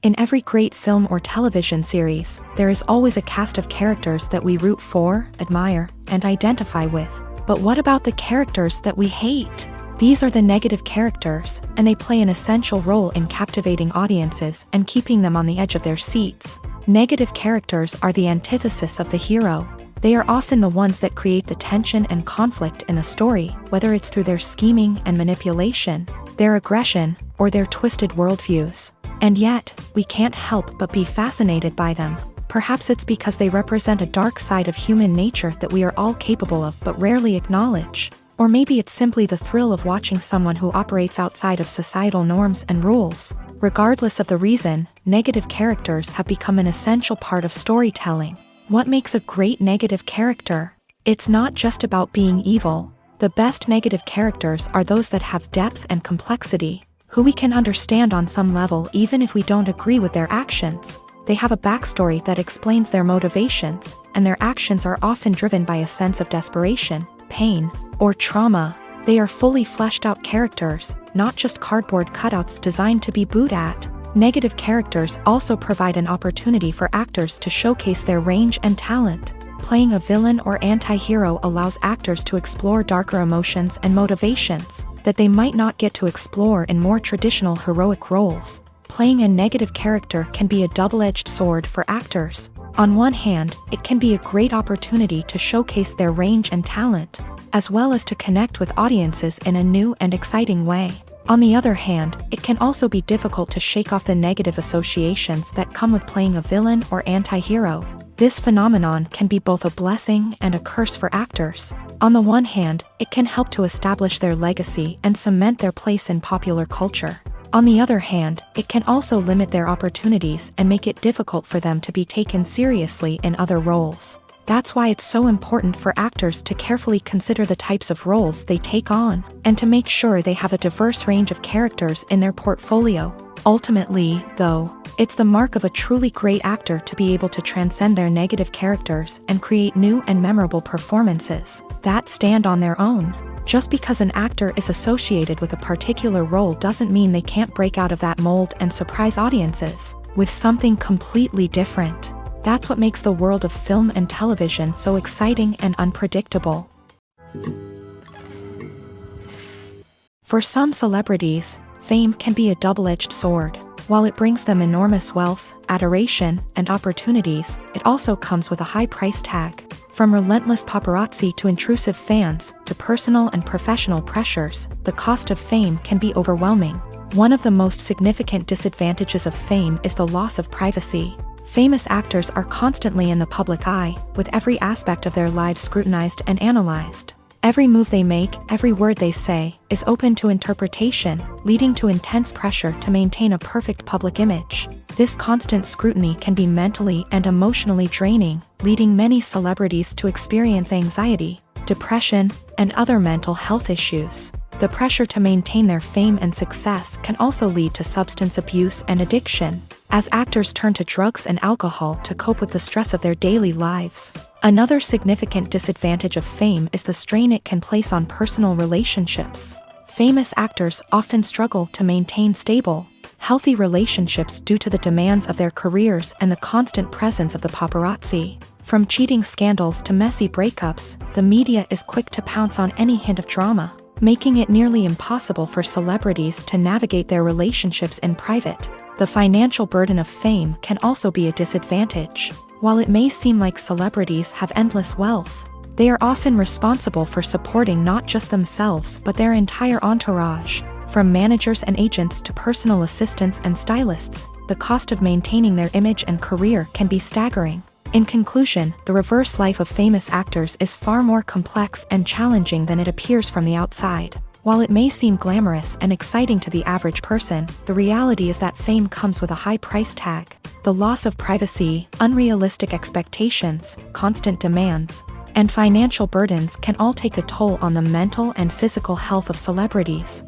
In every great film or television series, there is always a cast of characters that we root for, admire, and identify with. But what about the characters that we hate? These are the negative characters, and they play an essential role in captivating audiences and keeping them on the edge of their seats. Negative characters are the antithesis of the hero. They are often the ones that create the tension and conflict in the story, whether it's through their scheming and manipulation, their aggression, or their twisted worldviews. And yet, we can't help but be fascinated by them. Perhaps it's because they represent a dark side of human nature that we are all capable of but rarely acknowledge. Or maybe it's simply the thrill of watching someone who operates outside of societal norms and rules. Regardless of the reason, negative characters have become an essential part of storytelling. What makes a great negative character? It's not just about being evil. The best negative characters are those that have depth and complexity, who we can understand on some level even if we don't agree with their actions. They have a backstory that explains their motivations, and their actions are often driven by a sense of desperation, pain, or trauma. They are fully fleshed out characters, not just cardboard cutouts designed to be booed at. Negative characters also provide an opportunity for actors to showcase their range and talent. Playing a villain or anti-hero allows actors to explore darker emotions and motivations that they might not get to explore in more traditional heroic roles. Playing a negative character can be a double-edged sword for actors. On one hand, it can be a great opportunity to showcase their range and talent, as well as to connect with audiences in a new and exciting way. On the other hand, it can also be difficult to shake off the negative associations that come with playing a villain or anti-hero. This phenomenon can be both a blessing and a curse for actors. On the one hand, it can help to establish their legacy and cement their place in popular culture. On the other hand, it can also limit their opportunities and make it difficult for them to be taken seriously in other roles. That's why it's so important for actors to carefully consider the types of roles they take on, and to make sure they have a diverse range of characters in their portfolio. Ultimately, though, it's the mark of a truly great actor to be able to transcend their negative characters and create new and memorable performances that stand on their own. Just because an actor is associated with a particular role doesn't mean they can't break out of that mold and surprise audiences with something completely different. That's what makes the world of film and television so exciting and unpredictable. For some celebrities, fame can be a double-edged sword. While it brings them enormous wealth, adoration, and opportunities, it also comes with a high price tag. From relentless paparazzi to intrusive fans, to personal and professional pressures, the cost of fame can be overwhelming. One of the most significant disadvantages of fame is the loss of privacy. Famous actors are constantly in the public eye, with every aspect of their lives scrutinized and analyzed. Every move they make, every word they say, is open to interpretation, leading to intense pressure to maintain a perfect public image. This constant scrutiny can be mentally and emotionally draining, leading many celebrities to experience anxiety, depression, and other mental health issues. The pressure to maintain their fame and success can also lead to substance abuse and addiction, as actors turn to drugs and alcohol to cope with the stress of their daily lives. Another significant disadvantage of fame is the strain it can place on personal relationships. Famous actors often struggle to maintain stable, healthy relationships due to the demands of their careers and the constant presence of the paparazzi. From cheating scandals to messy breakups, the media is quick to pounce on any hint of drama, making it nearly impossible for celebrities to navigate their relationships in private. The financial burden of fame can also be a disadvantage. While it may seem like celebrities have endless wealth, they are often responsible for supporting not just themselves but their entire entourage. From managers and agents to personal assistants and stylists, the cost of maintaining their image and career can be staggering. In conclusion, the reverse life of famous actors is far more complex and challenging than it appears from the outside. While it may seem glamorous and exciting to the average person, the reality is that fame comes with a high price tag. The loss of privacy, unrealistic expectations, constant demands, and financial burdens can all take a toll on the mental and physical health of celebrities.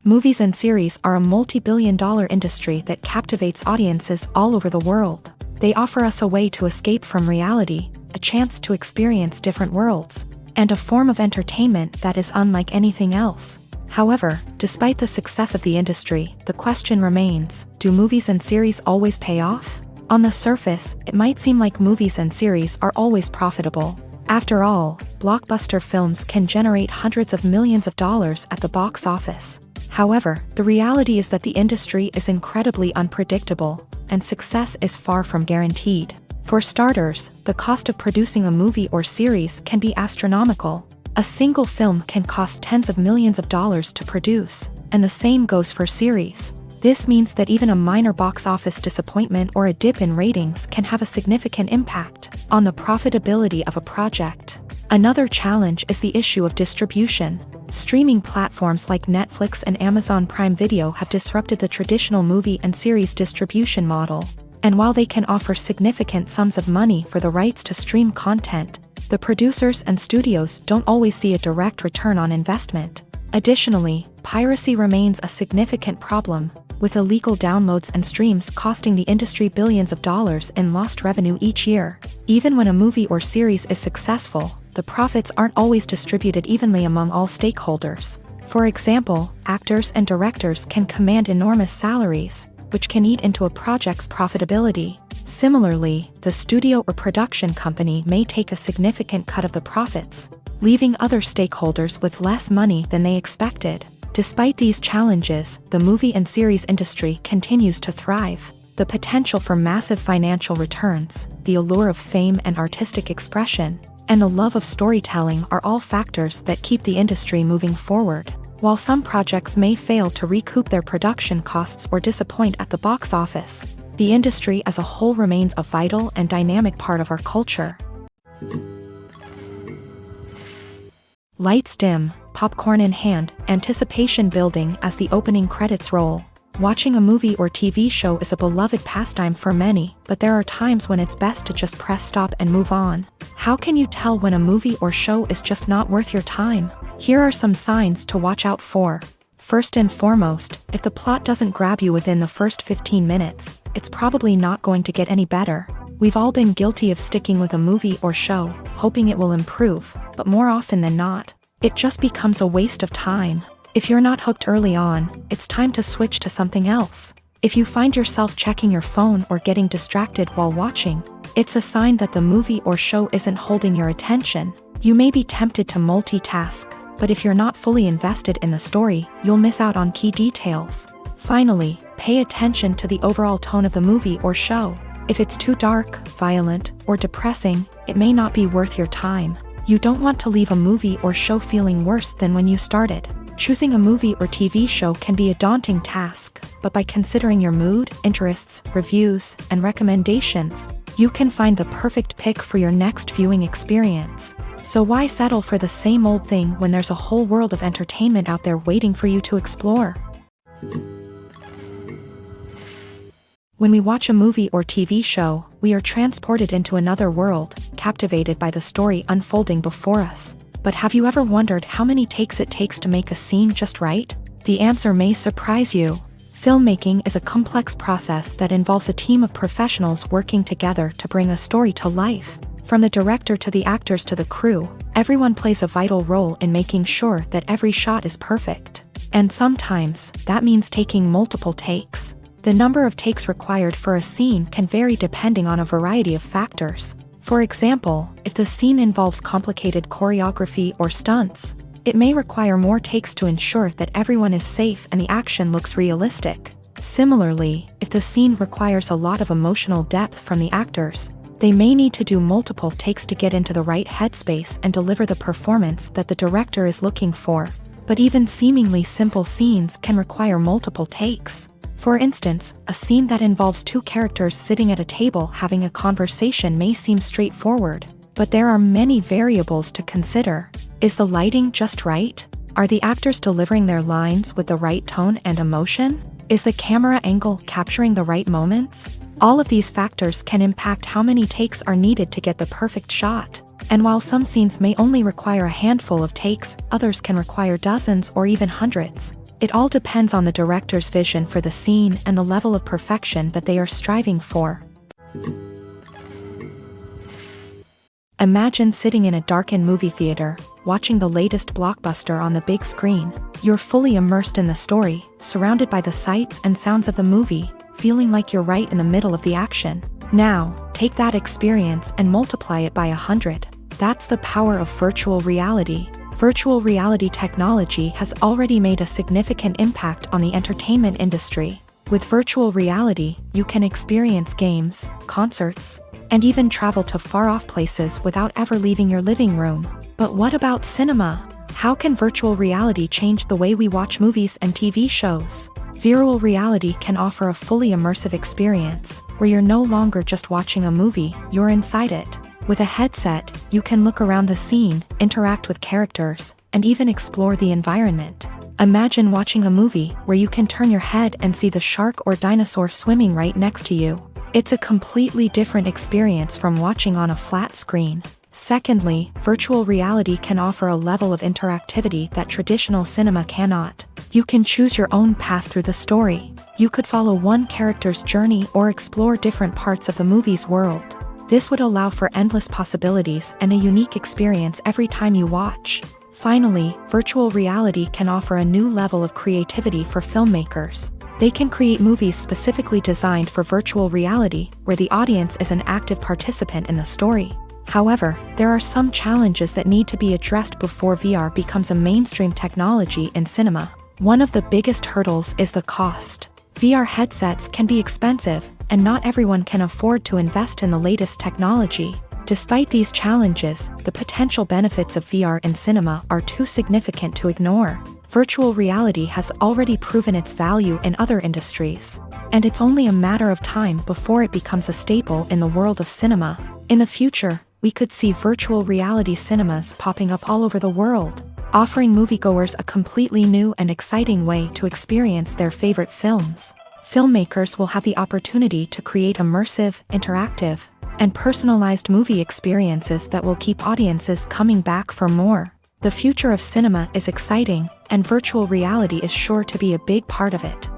Movies and series are a multi-billion-dollar industry that captivates audiences all over the world. They offer us a way to escape from reality, a chance to experience different worlds, and a form of entertainment that is unlike anything else. However, despite the success of the industry, the question remains, do movies and series always pay off? On the surface, it might seem like movies and series are always profitable. After all, blockbuster films can generate hundreds of millions of dollars at the box office. However, the reality is that the industry is incredibly unpredictable, and success is far from guaranteed. For starters, the cost of producing a movie or series can be astronomical. A single film can cost tens of millions of dollars to produce, and the same goes for series. This means that even a minor box office disappointment or a dip in ratings can have a significant impact on the profitability of a project. Another challenge is the issue of distribution. Streaming platforms like Netflix and Amazon Prime Video have disrupted the traditional movie and series distribution model. And while they can offer significant sums of money for the rights to stream content, the producers and studios don't always see a direct return on investment. Additionally, piracy remains a significant problem, with illegal downloads and streams costing the industry billions of dollars in lost revenue each year. Even when a movie or series is successful, the profits aren't always distributed evenly among all stakeholders. For example, actors and directors can command enormous salaries, which can eat into a project's profitability. Similarly, the studio or production company may take a significant cut of the profits, leaving other stakeholders with less money than they expected. Despite these challenges, the movie and series industry continues to thrive. The potential for massive financial returns, the allure of fame and artistic expression, and the love of storytelling are all factors that keep the industry moving forward. While some projects may fail to recoup their production costs or disappoint at the box office, the industry as a whole remains a vital and dynamic part of our culture. Lights dim, popcorn in hand, anticipation building as the opening credits roll. Watching a movie or TV show is a beloved pastime for many, but there are times when it's best to just press stop and move on. How can you tell when a movie or show is just not worth your time? Here are some signs to watch out for. First and foremost, if the plot doesn't grab you within the first 15 minutes, it's probably not going to get any better. We've all been guilty of sticking with a movie or show, hoping it will improve, but more often than not, it just becomes a waste of time. If you're not hooked early on, it's time to switch to something else. If you find yourself checking your phone or getting distracted while watching, it's a sign that the movie or show isn't holding your attention. You may be tempted to multitask, but if you're not fully invested in the story, you'll miss out on key details. Finally, pay attention to the overall tone of the movie or show. If it's too dark, violent, or depressing, it may not be worth your time. You don't want to leave a movie or show feeling worse than when you started. Choosing a movie or TV show can be a daunting task, but by considering your mood, interests, reviews, and recommendations, you can find the perfect pick for your next viewing experience. So why settle for the same old thing when there's a whole world of entertainment out there waiting for you to explore? When we watch a movie or TV show, we are transported into another world, captivated by the story unfolding before us. But have you ever wondered how many takes it takes to make a scene just right? The answer may surprise you. Filmmaking is a complex process that involves a team of professionals working together to bring a story to life. From the director to the actors to the crew, everyone plays a vital role in making sure that every shot is perfect. And sometimes, that means taking multiple takes. The number of takes required for a scene can vary depending on a variety of factors. For example, if the scene involves complicated choreography or stunts, it may require more takes to ensure that everyone is safe and the action looks realistic. Similarly, if the scene requires a lot of emotional depth from the actors, they may need to do multiple takes to get into the right headspace and deliver the performance that the director is looking for. But even seemingly simple scenes can require multiple takes. For instance, a scene that involves two characters sitting at a table having a conversation may seem straightforward, but there are many variables to consider. Is the lighting just right? Are the actors delivering their lines with the right tone and emotion? Is the camera angle capturing the right moments? All of these factors can impact how many takes are needed to get the perfect shot. And while some scenes may only require a handful of takes, others can require dozens or even hundreds. It all depends on the director's vision for the scene and the level of perfection that they are striving for. Imagine sitting in a darkened movie theater, watching the latest blockbuster on the big screen. You're fully immersed in the story, surrounded by the sights and sounds of the movie, feeling like you're right in the middle of the action. Now, take that experience and multiply it by 100. That's the power of virtual reality. Virtual reality technology has already made a significant impact on the entertainment industry. With virtual reality, you can experience games, concerts, and even travel to far-off places without ever leaving your living room. But what about cinema? How can virtual reality change the way we watch movies and TV shows? Virtual reality can offer a fully immersive experience, where you're no longer just watching a movie, you're inside it. With a headset, you can look around the scene, interact with characters, and even explore the environment. Imagine watching a movie where you can turn your head and see the shark or dinosaur swimming right next to you. It's a completely different experience from watching on a flat screen. Secondly, virtual reality can offer a level of interactivity that traditional cinema cannot. You can choose your own path through the story. You could follow one character's journey or explore different parts of the movie's world. This would allow for endless possibilities and a unique experience every time you watch. Finally, virtual reality can offer a new level of creativity for filmmakers. They can create movies specifically designed for virtual reality, where the audience is an active participant in the story. However, there are some challenges that need to be addressed before VR becomes a mainstream technology in cinema. One of the biggest hurdles is the cost. VR headsets can be expensive, and not everyone can afford to invest in the latest technology. Despite these challenges, the potential benefits of VR in cinema are too significant to ignore. Virtual reality has already proven its value in other industries, and it's only a matter of time before it becomes a staple in the world of cinema. In the future, we could see virtual reality cinemas popping up all over the world, offering moviegoers a completely new and exciting way to experience their favorite films. Filmmakers will have the opportunity to create immersive, interactive, and personalized movie experiences that will keep audiences coming back for more. The future of cinema is exciting, and virtual reality is sure to be a big part of it.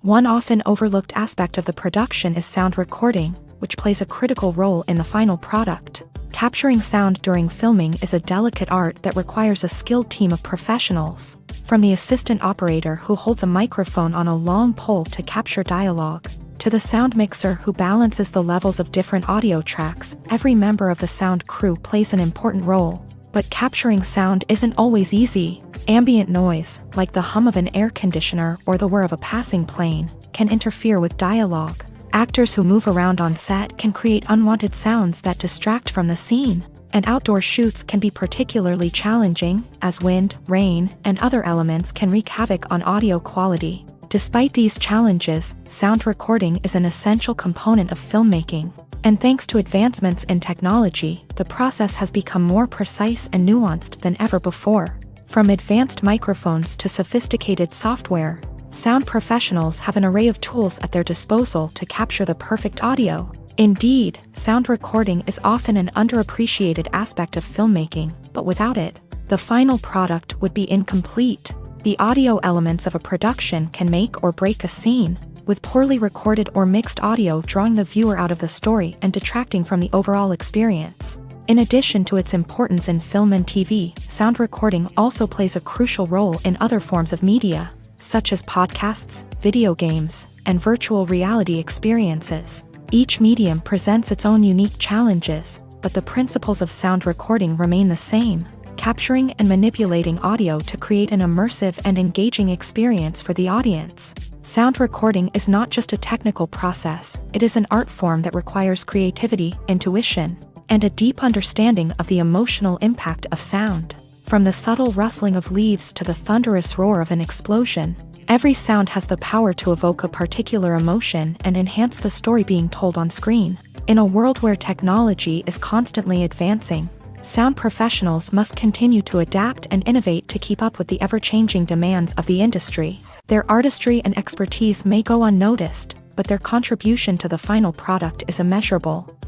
One often overlooked aspect of the production is sound recording, which plays a critical role in the final product. Capturing sound during filming is a delicate art that requires a skilled team of professionals, from the assistant operator who holds a microphone on a long pole to capture dialogue, to the sound mixer who balances the levels of different audio tracks. Every member of the sound crew plays an important role. But capturing sound isn't always easy. Ambient noise, like the hum of an air conditioner or the whir of a passing plane, can interfere with dialogue. Actors who move around on set can create unwanted sounds that distract from the scene. And outdoor shoots can be particularly challenging, as wind, rain, and other elements can wreak havoc on audio quality. Despite these challenges, sound recording is an essential component of filmmaking. And thanks to advancements in technology, the process has become more precise and nuanced than ever before. From advanced microphones to sophisticated software, sound professionals have an array of tools at their disposal to capture the perfect audio. Indeed, sound recording is often an underappreciated aspect of filmmaking, but without it, the final product would be incomplete. The audio elements of a production can make or break a scene, with poorly recorded or mixed audio drawing the viewer out of the story and detracting from the overall experience. In addition to its importance in film and TV, sound recording also plays a crucial role in other forms of media, such as podcasts, video games, and virtual reality experiences. Each medium presents its own unique challenges, but the principles of sound recording remain the same: capturing and manipulating audio to create an immersive and engaging experience for the audience. Sound recording is not just a technical process, it is an art form that requires creativity, intuition, and a deep understanding of the emotional impact of sound. From the subtle rustling of leaves to the thunderous roar of an explosion, every sound has the power to evoke a particular emotion and enhance the story being told on screen. In a world where technology is constantly advancing, sound professionals must continue to adapt and innovate to keep up with the ever-changing demands of the industry. Their artistry and expertise may go unnoticed, but their contribution to the final product is immeasurable.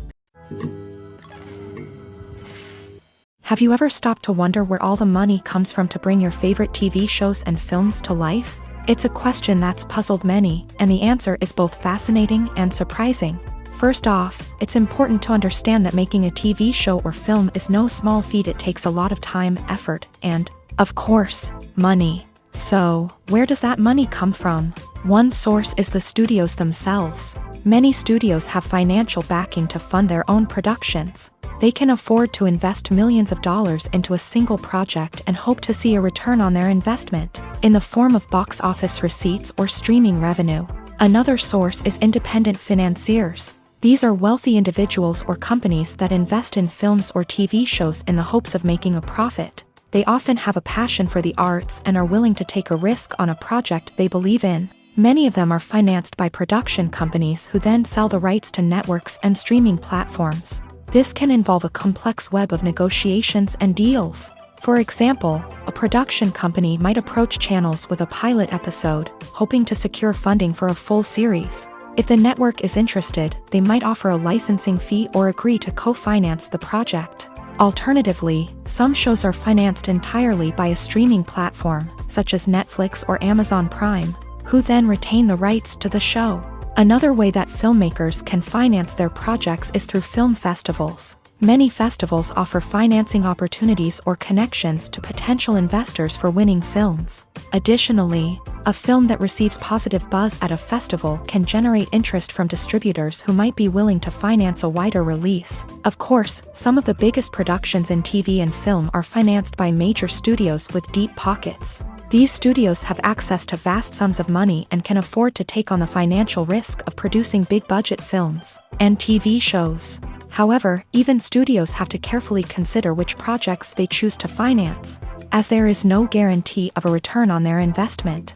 Have you ever stopped to wonder where all the money comes from to bring your favorite TV shows and films to life? It's a question that's puzzled many, and the answer is both fascinating and surprising. First off, it's important to understand that making a TV show or film is no small feat. It takes a lot of time, effort, and, of course, money. So, where does that money come from? One source is the studios themselves. Many studios have financial backing to fund their own productions. They can afford to invest millions of dollars into a single project and hope to see a return on their investment, in the form of box office receipts or streaming revenue. Another source is independent financiers. These are wealthy individuals or companies that invest in films or TV shows in the hopes of making a profit. They often have a passion for the arts and are willing to take a risk on a project they believe in. Many of them are financed by production companies who then sell the rights to networks and streaming platforms. This can involve a complex web of negotiations and deals. For example, a production company might approach channels with a pilot episode, hoping to secure funding for a full series. If the network is interested, they might offer a licensing fee or agree to co-finance the project. Alternatively, some shows are financed entirely by a streaming platform, such as Netflix or Amazon Prime, who then retain the rights to the show. Another way that filmmakers can finance their projects is through film festivals. Many festivals offer financing opportunities or connections to potential investors for winning films. Additionally, a film that receives positive buzz at a festival can generate interest from distributors who might be willing to finance a wider release. Of course, some of the biggest productions in TV and film are financed by major studios with deep pockets. These studios have access to vast sums of money and can afford to take on the financial risk of producing big-budget films and TV shows. However, even studios have to carefully consider which projects they choose to finance, as there is no guarantee of a return on their investment.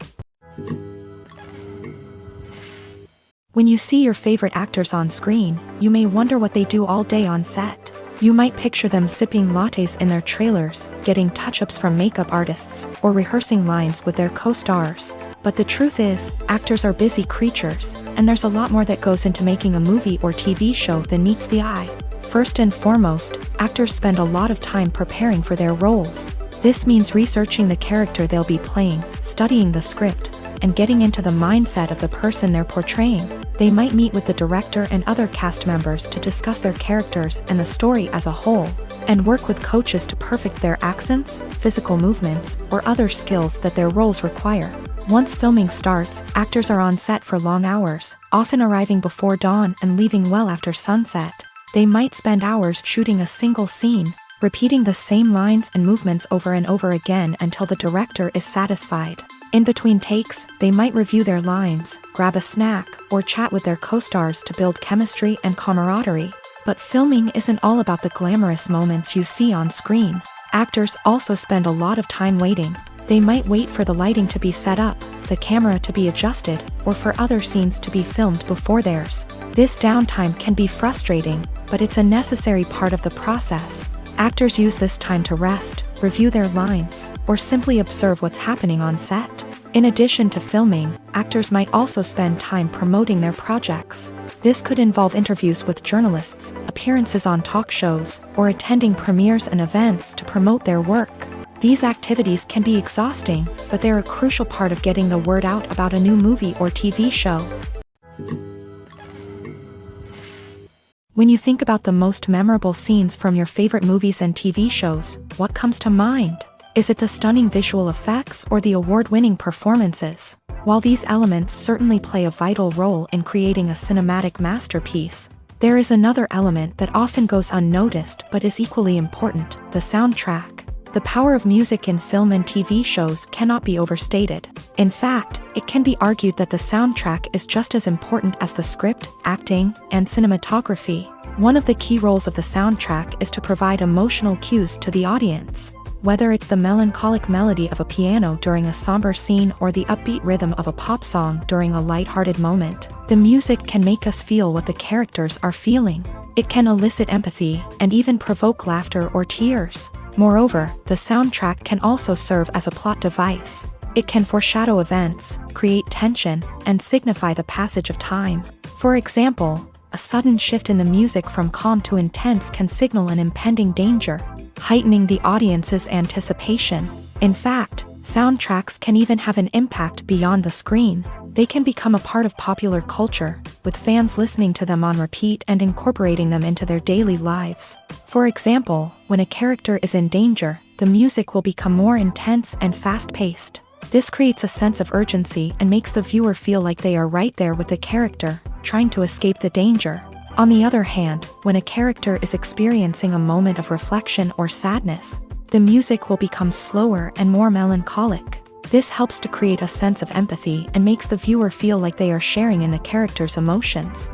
When you see your favorite actors on screen, you may wonder what they do all day on set. You might picture them sipping lattes in their trailers, getting touch-ups from makeup artists, or rehearsing lines with their co-stars. But the truth is, actors are busy creatures, and there's a lot more that goes into making a movie or TV show than meets the eye. First and foremost, actors spend a lot of time preparing for their roles. This means researching the character they'll be playing, studying the script, and getting into the mindset of the person they're portraying. They might meet with the director and other cast members to discuss their characters and the story as a whole, and work with coaches to perfect their accents, physical movements, or other skills that their roles require. Once filming starts, actors are on set for long hours, often arriving before dawn and leaving well after sunset. They might spend hours shooting a single scene, repeating the same lines and movements over and over again until the director is satisfied. In between takes, they might review their lines, grab a snack, or chat with their co-stars to build chemistry and camaraderie. But filming isn't all about the glamorous moments you see on screen. Actors also spend a lot of time waiting. They might wait for the lighting to be set up, the camera to be adjusted, or for other scenes to be filmed before theirs. This downtime can be frustrating, but it's a necessary part of the process. Actors use this time to rest, review their lines, or simply observe what's happening on set. In addition to filming, actors might also spend time promoting their projects. This could involve interviews with journalists, appearances on talk shows, or attending premieres and events to promote their work. These activities can be exhausting, but they're a crucial part of getting the word out about a new movie or TV show. When you think about the most memorable scenes from your favorite movies and TV shows, what comes to mind? Is it the stunning visual effects or the award-winning performances? While these elements certainly play a vital role in creating a cinematic masterpiece, there is another element that often goes unnoticed but is equally important: the soundtrack. The power of music in film and TV shows cannot be overstated. In fact, it can be argued that the soundtrack is just as important as the script, acting, and cinematography. One of the key roles of the soundtrack is to provide emotional cues to the audience. Whether it's the melancholic melody of a piano during a somber scene or the upbeat rhythm of a pop song during a lighthearted moment, the music can make us feel what the characters are feeling. It can elicit empathy and even provoke laughter or tears. Moreover, the soundtrack can also serve as a plot device. It can foreshadow events, create tension, and signify the passage of time. For example, a sudden shift in the music from calm to intense can signal an impending danger, heightening the audience's anticipation. In fact, soundtracks can even have an impact beyond the screen. They can become a part of popular culture, with fans listening to them on repeat and incorporating them into their daily lives. For example, when a character is in danger, the music will become more intense and fast-paced. This creates a sense of urgency and makes the viewer feel like they are right there with the character, trying to escape the danger. On the other hand, when a character is experiencing a moment of reflection or sadness, the music will become slower and more melancholic. This helps to create a sense of empathy and makes the viewer feel like they are sharing in the character's emotions.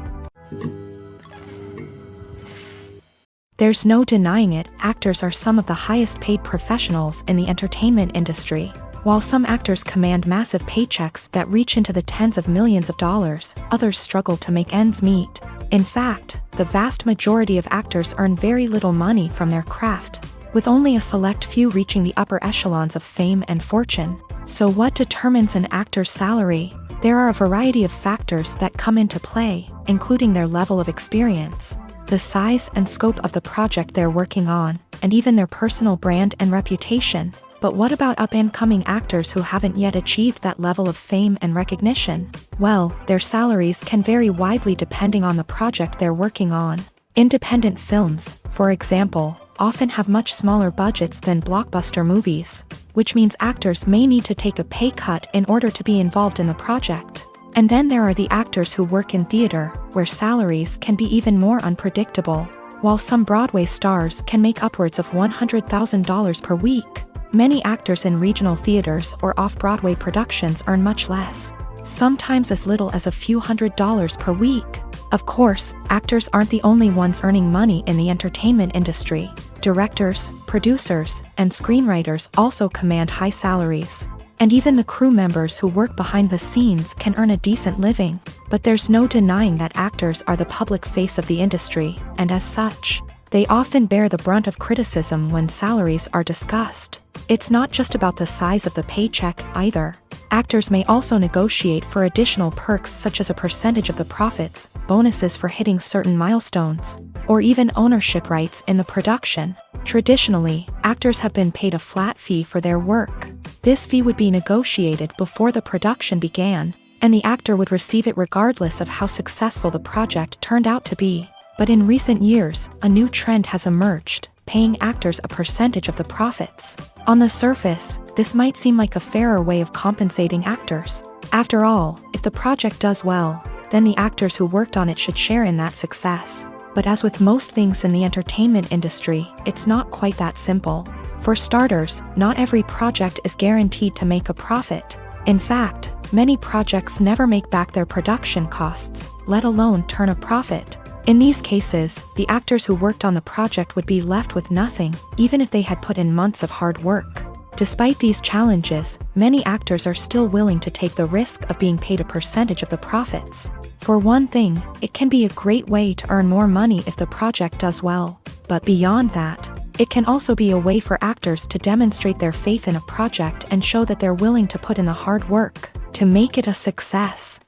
There's no denying it, actors are some of the highest paid professionals in the entertainment industry. While some actors command massive paychecks that reach into the tens of millions of dollars, others struggle to make ends meet. In fact, the vast majority of actors earn very little money from their craft, with only a select few reaching the upper echelons of fame and fortune. So what determines an actor's salary? There are a variety of factors that come into play, including their level of experience, the size and scope of the project they're working on, and even their personal brand and reputation. But what about up-and-coming actors who haven't yet achieved that level of fame and recognition? Well, their salaries can vary widely depending on the project they're working on. Independent films, for example, often have much smaller budgets than blockbuster movies, which means actors may need to take a pay cut in order to be involved in the project. And then there are the actors who work in theater, where salaries can be even more unpredictable. While some Broadway stars can make upwards of $100,000 per week, many actors in regional theaters or off-Broadway productions earn much less, sometimes as little as a few $100s per week. Of course, actors aren't the only ones earning money in the entertainment industry. Directors, producers, and screenwriters also command high salaries. And even the crew members who work behind the scenes can earn a decent living. But there's no denying that actors are the public face of the industry, and as such, they often bear the brunt of criticism when salaries are discussed. It's not just about the size of the paycheck, either. Actors may also negotiate for additional perks such as a percentage of the profits, bonuses for hitting certain milestones, or even ownership rights in the production. Traditionally, actors have been paid a flat fee for their work. This fee would be negotiated before the production began, and the actor would receive it regardless of how successful the project turned out to be. But in recent years, a new trend has emerged, paying actors a percentage of the profits. On the surface, this might seem like a fairer way of compensating actors. After all, if the project does well, then the actors who worked on it should share in that success. But as with most things in the entertainment industry, it's not quite that simple. For starters, not every project is guaranteed to make a profit. In fact, many projects never make back their production costs, let alone turn a profit. In these cases, the actors who worked on the project would be left with nothing, even if they had put in months of hard work. Despite these challenges, many actors are still willing to take the risk of being paid a percentage of the profits. For one thing, it can be a great way to earn more money if the project does well. But beyond that, it can also be a way for actors to demonstrate their faith in a project and show that they're willing to put in the hard work to make it a success.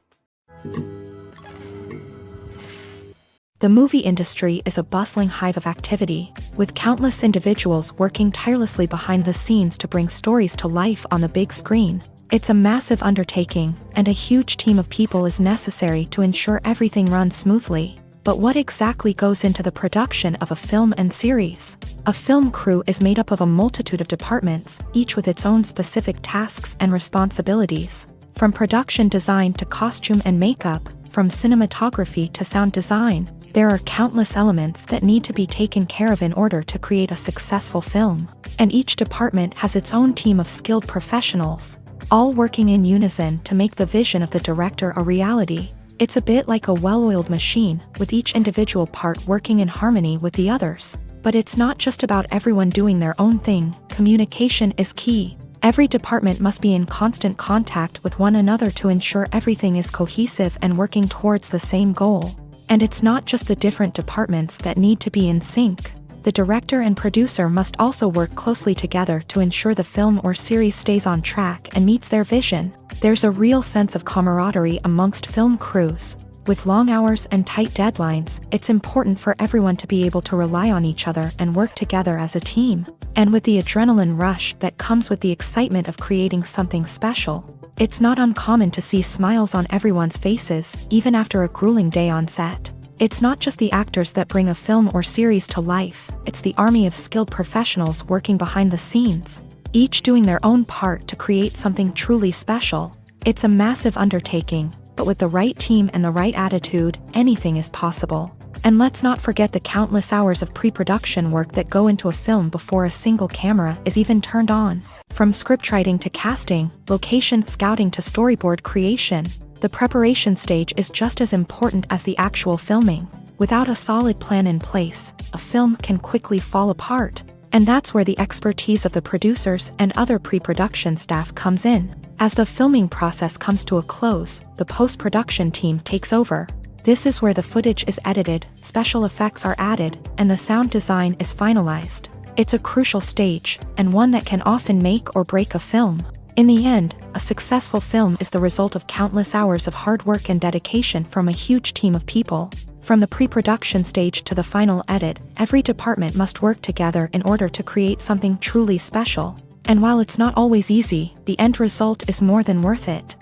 The movie industry is a bustling hive of activity, with countless individuals working tirelessly behind the scenes to bring stories to life on the big screen. It's a massive undertaking, and a huge team of people is necessary to ensure everything runs smoothly. But what exactly goes into the production of a film and series? A film crew is made up of a multitude of departments, each with its own specific tasks and responsibilities. From production design to costume and makeup, from cinematography to sound design, there are countless elements that need to be taken care of in order to create a successful film. And each department has its own team of skilled professionals, all working in unison to make the vision of the director a reality. It's a bit like a well-oiled machine, with each individual part working in harmony with the others. But it's not just about everyone doing their own thing. Communication is key. Every department must be in constant contact with one another to ensure everything is cohesive and working towards the same goal. And it's not just the different departments that need to be in sync. The director and producer must also work closely together to ensure the film or series stays on track and meets their vision. There's a real sense of camaraderie amongst film crews. With long hours and tight deadlines, it's important for everyone to be able to rely on each other and work together as a team. And with the adrenaline rush that comes with the excitement of creating something special, it's not uncommon to see smiles on everyone's faces, even after a grueling day on set. It's not just the actors that bring a film or series to life, it's the army of skilled professionals working behind the scenes, each doing their own part to create something truly special. It's a massive undertaking, but with the right team and the right attitude, anything is possible. And let's not forget the countless hours of pre-production work that go into a film before a single camera is even turned on. From scriptwriting to casting, location scouting to storyboard creation, the preparation stage is just as important as the actual filming. Without a solid plan in place, a film can quickly fall apart. And that's where the expertise of the producers and other pre-production staff comes in. As the filming process comes to a close, the post-production team takes over. This is where the footage is edited, special effects are added, and the sound design is finalized. It's a crucial stage, and one that can often make or break a film. In the end, a successful film is the result of countless hours of hard work and dedication from a huge team of people. From the pre-production stage to the final edit, every department must work together in order to create something truly special. And while it's not always easy, the end result is more than worth it.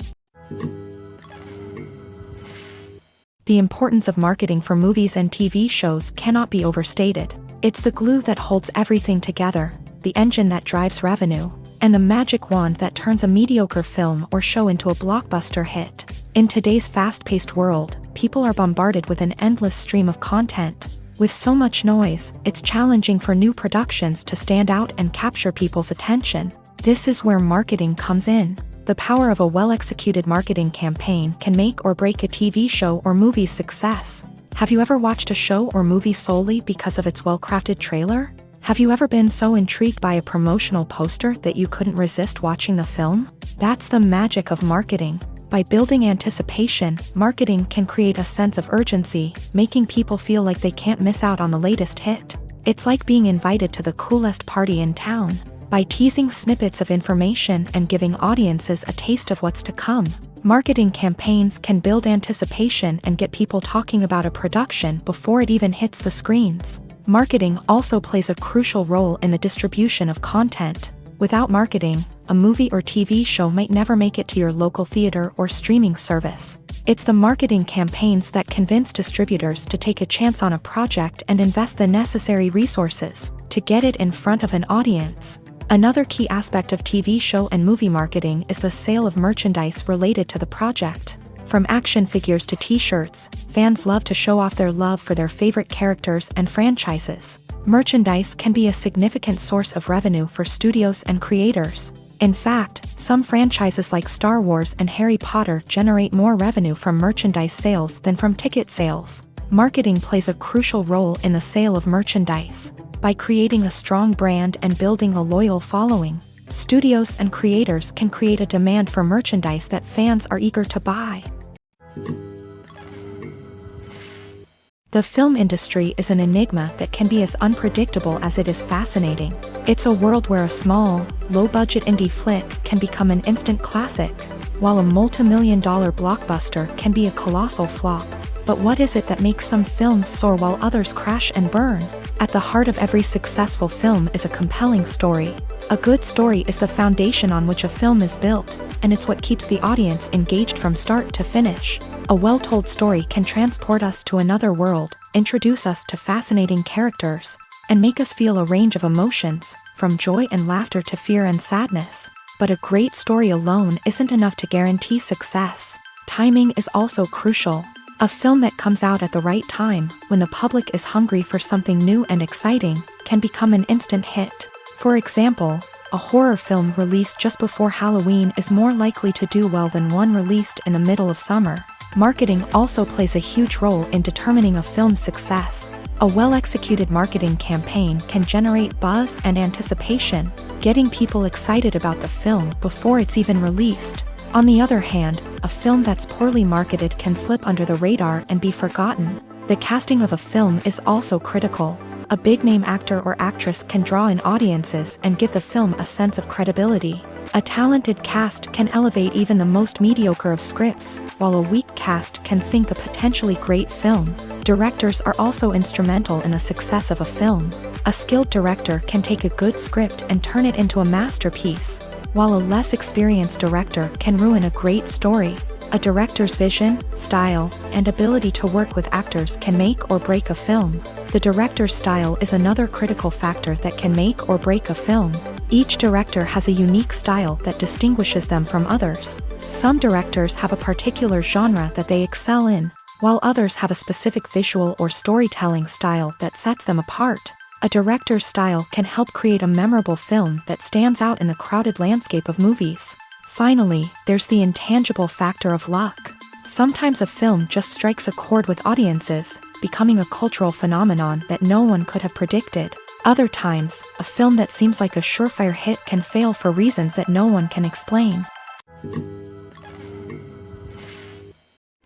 The importance of marketing for movies and TV shows cannot be overstated. It's the glue that holds everything together, the engine that drives revenue, and the magic wand that turns a mediocre film or show into a blockbuster hit. In today's fast-paced world, people are bombarded with an endless stream of content. With so much noise, it's challenging for new productions to stand out and capture people's attention. This is where marketing comes in. The power of a well-executed marketing campaign can make or break a TV show or movie's success. Have you ever watched a show or movie solely because of its well-crafted trailer? Have you ever been so intrigued by a promotional poster that you couldn't resist watching the film? That's the magic of marketing. By building anticipation, marketing can create a sense of urgency, making people feel like they can't miss out on the latest hit. It's like being invited to the coolest party in town. By teasing snippets of information and giving audiences a taste of what's to come, marketing campaigns can build anticipation and get people talking about a production before it even hits the screens. Marketing also plays a crucial role in the distribution of content. Without marketing, a movie or TV show might never make it to your local theater or streaming service. It's the marketing campaigns that convince distributors to take a chance on a project and invest the necessary resources to get it in front of an audience. Another key aspect of TV show and movie marketing is the sale of merchandise related to the project. From action figures to t-shirts, fans love to show off their love for their favorite characters and franchises. Merchandise can be a significant source of revenue for studios and creators. In fact, some franchises like Star Wars and Harry Potter generate more revenue from merchandise sales than from ticket sales. Marketing plays a crucial role in the sale of merchandise. By creating a strong brand and building a loyal following, studios and creators can create a demand for merchandise that fans are eager to buy. The film industry is an enigma that can be as unpredictable as it is fascinating. It's a world where a small, low-budget indie flick can become an instant classic, while a multi-million-dollar blockbuster can be a colossal flop. But what is it that makes some films soar while others crash and burn? At the heart of every successful film is a compelling story. A good story is the foundation on which a film is built, and it's what keeps the audience engaged from start to finish. A well-told story can transport us to another world, introduce us to fascinating characters, and make us feel a range of emotions, from joy and laughter to fear and sadness. But a great story alone isn't enough to guarantee success. Timing is also crucial. A film that comes out at the right time, when the public is hungry for something new and exciting, can become an instant hit. For example, a horror film released just before Halloween is more likely to do well than one released in the middle of summer. Marketing also plays a huge role in determining a film's success. A well-executed marketing campaign can generate buzz and anticipation, getting people excited about the film before it's even released. On the other hand, a film that's poorly marketed can slip under the radar and be forgotten. The casting of a film is also critical. A big-name actor or actress can draw in audiences and give the film a sense of credibility. A talented cast can elevate even the most mediocre of scripts, while a weak cast can sink a potentially great film. Directors are also instrumental in the success of a film. A skilled director can take a good script and turn it into a masterpiece, while a less experienced director can ruin a great story. A director's vision, style, and ability to work with actors can make or break a film. The director's style is another critical factor that can make or break a film. Each director has a unique style that distinguishes them from others. Some directors have a particular genre that they excel in, while others have a specific visual or storytelling style that sets them apart. A director's style can help create a memorable film that stands out in the crowded landscape of movies. Finally, there's the intangible factor of luck. Sometimes a film just strikes a chord with audiences, becoming a cultural phenomenon that no one could have predicted. Other times, a film that seems like a surefire hit can fail for reasons that no one can explain.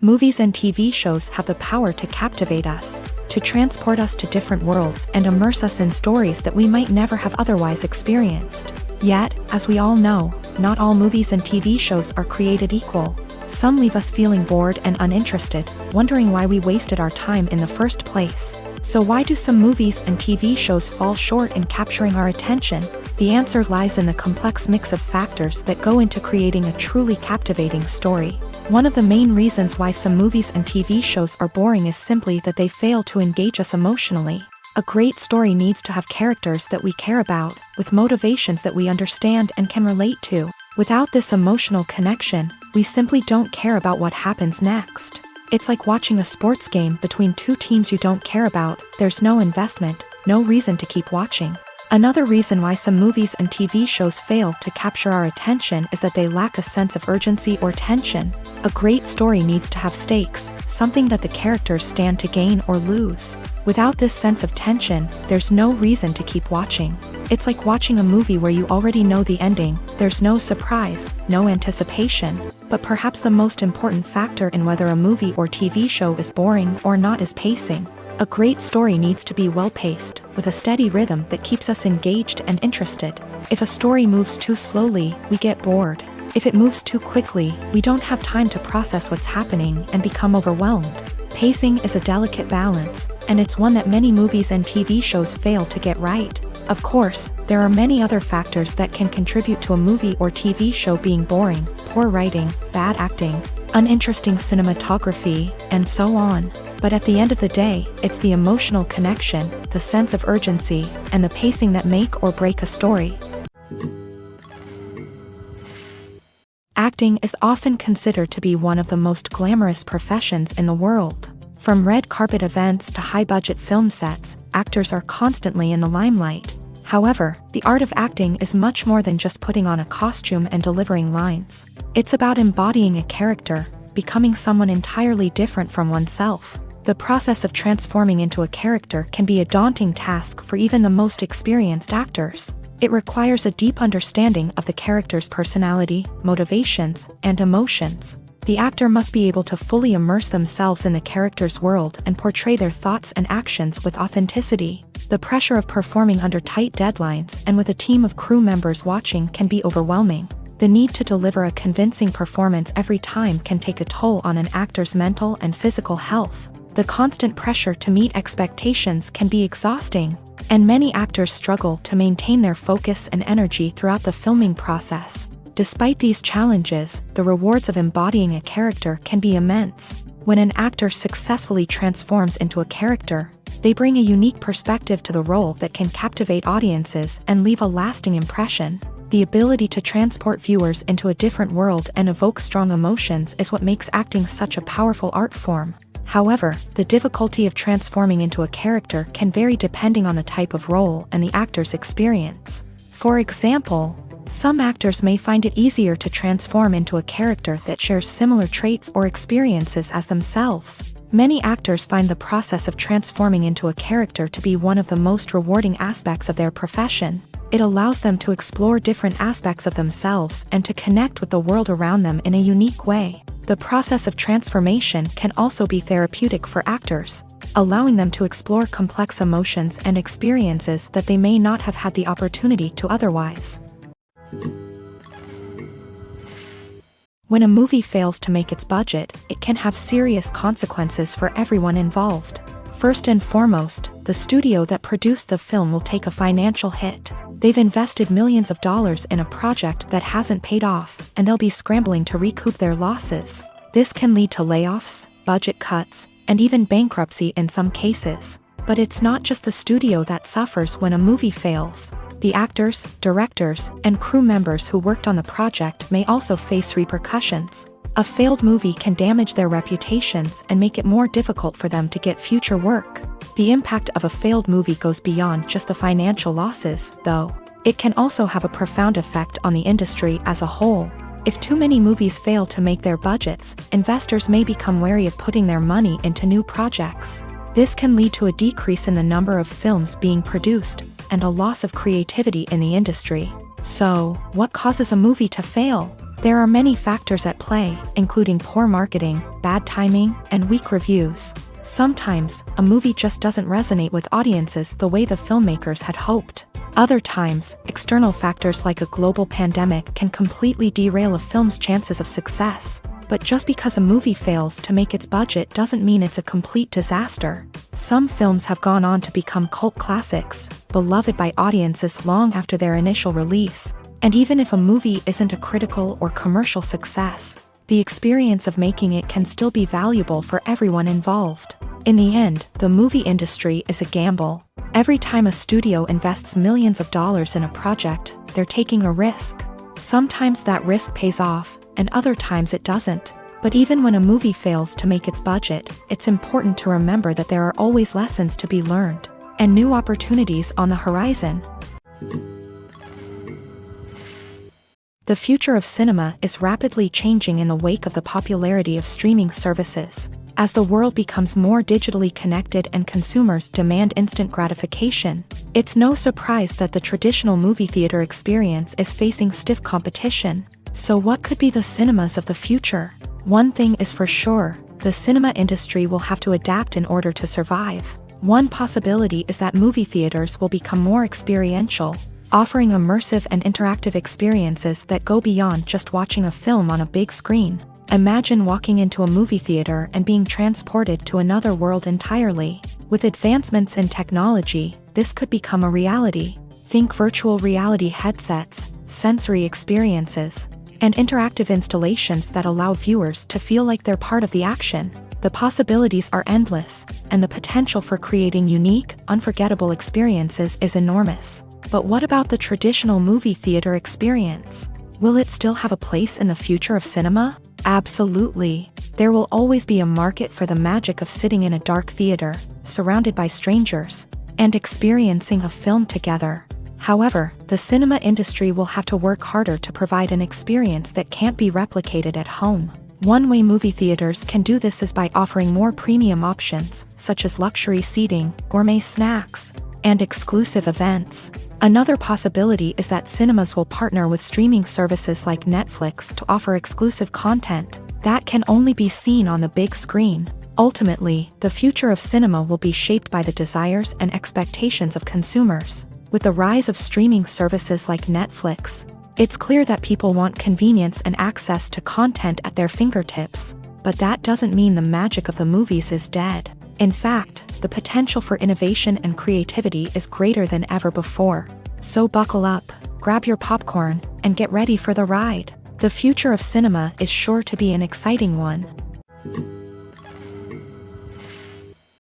Movies and TV shows have the power to captivate us, to transport us to different worlds and immerse us in stories that we might never have otherwise experienced. Yet, as we all know, not all movies and TV shows are created equal. Some leave us feeling bored and uninterested, wondering why we wasted our time in the first place. So why do some movies and TV shows fall short in capturing our attention? The answer lies in the complex mix of factors that go into creating a truly captivating story. One of the main reasons why some movies and TV shows are boring is simply that they fail to engage us emotionally. A great story needs to have characters that we care about, with motivations that we understand and can relate to. Without this emotional connection, we simply don't care about what happens next. It's like watching a sports game between two teams you don't care about. There's no investment, no reason to keep watching. Another reason why some movies and TV shows fail to capture our attention is that they lack a sense of urgency or tension. A great story needs to have stakes, something that the characters stand to gain or lose. Without this sense of tension, there's no reason to keep watching. It's like watching a movie where you already know the ending. There's no surprise, no anticipation. But perhaps the most important factor in whether a movie or TV show is boring or not is pacing. A great story needs to be well-paced, with a steady rhythm that keeps us engaged and interested. If a story moves too slowly, we get bored. If it moves too quickly, we don't have time to process what's happening and become overwhelmed. Pacing is a delicate balance, and it's one that many movies and TV shows fail to get right. Of course, there are many other factors that can contribute to a movie or TV show being boring: poor writing, bad acting, uninteresting cinematography, and so on. But at the end of the day, it's the emotional connection, the sense of urgency, and the pacing that make or break a story. Acting is often considered to be one of the most glamorous professions in the world. From red carpet events to high-budget film sets, actors are constantly in the limelight. However, the art of acting is much more than just putting on a costume and delivering lines. It's about embodying a character, becoming someone entirely different from oneself. The process of transforming into a character can be a daunting task for even the most experienced actors. It requires a deep understanding of the character's personality, motivations, and emotions. The actor must be able to fully immerse themselves in the character's world and portray their thoughts and actions with authenticity. The pressure of performing under tight deadlines and with a team of crew members watching can be overwhelming. The need to deliver a convincing performance every time can take a toll on an actor's mental and physical health. The constant pressure to meet expectations can be exhausting, and many actors struggle to maintain their focus and energy throughout the filming process. Despite these challenges, the rewards of embodying a character can be immense. When an actor successfully transforms into a character, they bring a unique perspective to the role that can captivate audiences and leave a lasting impression. The ability to transport viewers into a different world and evoke strong emotions is what makes acting such a powerful art form. However, the difficulty of transforming into a character can vary depending on the type of role and the actor's experience. For example, some actors may find it easier to transform into a character that shares similar traits or experiences as themselves. Many actors find the process of transforming into a character to be one of the most rewarding aspects of their profession. It allows them to explore different aspects of themselves and to connect with the world around them in a unique way. The process of transformation can also be therapeutic for actors, allowing them to explore complex emotions and experiences that they may not have had the opportunity to otherwise. When a movie fails to make its budget, it can have serious consequences for everyone involved. First and foremost, the studio that produced the film will take a financial hit. They've invested millions of dollars in a project that hasn't paid off, and they'll be scrambling to recoup their losses. This can lead to layoffs, budget cuts, and even bankruptcy in some cases. But it's not just the studio that suffers when a movie fails. The actors, directors, and crew members who worked on the project may also face repercussions. A failed movie can damage their reputations and make it more difficult for them to get future work. The impact of a failed movie goes beyond just the financial losses, though. It can also have a profound effect on the industry as a whole. If too many movies fail to make their budgets, investors may become wary of putting their money into new projects. This can lead to a decrease in the number of films being produced, and a loss of creativity in the industry. So, what causes a movie to fail? There are many factors at play, including poor marketing, bad timing, and weak reviews. Sometimes, a movie just doesn't resonate with audiences the way the filmmakers had hoped. Other times, external factors like a global pandemic can completely derail a film's chances of success. But just because a movie fails to make its budget doesn't mean it's a complete disaster. Some films have gone on to become cult classics, beloved by audiences long after their initial release. And even if a movie isn't a critical or commercial success, the experience of making it can still be valuable for everyone involved. In the end, the movie industry is a gamble. Every time a studio invests millions of dollars in a project, they're taking a risk. Sometimes that risk pays off, and other times it doesn't. But even when a movie fails to make its budget, it's important to remember that there are always lessons to be learned, and new opportunities on the horizon. The future of cinema is rapidly changing in the wake of the popularity of streaming services. As the world becomes more digitally connected and consumers demand instant gratification, it's no surprise that the traditional movie theater experience is facing stiff competition. So what could be the cinemas of the future? One thing is for sure, the cinema industry will have to adapt in order to survive. One possibility is that movie theaters will become more experiential, offering immersive and interactive experiences that go beyond just watching a film on a big screen. Imagine walking into a movie theater and being transported to another world entirely. With advancements in technology, this could become a reality. Think virtual reality headsets, sensory experiences, and interactive installations that allow viewers to feel like they're part of the action. The possibilities are endless, and the potential for creating unique, unforgettable experiences is enormous. But what about the traditional movie theater experience? Will it still have a place in the future of cinema? Absolutely. There will always be a market for the magic of sitting in a dark theater, surrounded by strangers, and experiencing a film together. However, the cinema industry will have to work harder to provide an experience that can't be replicated at home. One way movie theaters can do this is by offering more premium options, such as luxury seating, gourmet snacks, and exclusive events. Another possibility is that cinemas will partner with streaming services like Netflix to offer exclusive content that can only be seen on the big screen. Ultimately, the future of cinema will be shaped by the desires and expectations of consumers. With the rise of streaming services like Netflix, it's clear that people want convenience and access to content at their fingertips. But that doesn't mean the magic of the movies is dead. In fact, the potential for innovation and creativity is greater than ever before. So buckle up, grab your popcorn, and get ready for the ride. The future of cinema is sure to be an exciting one.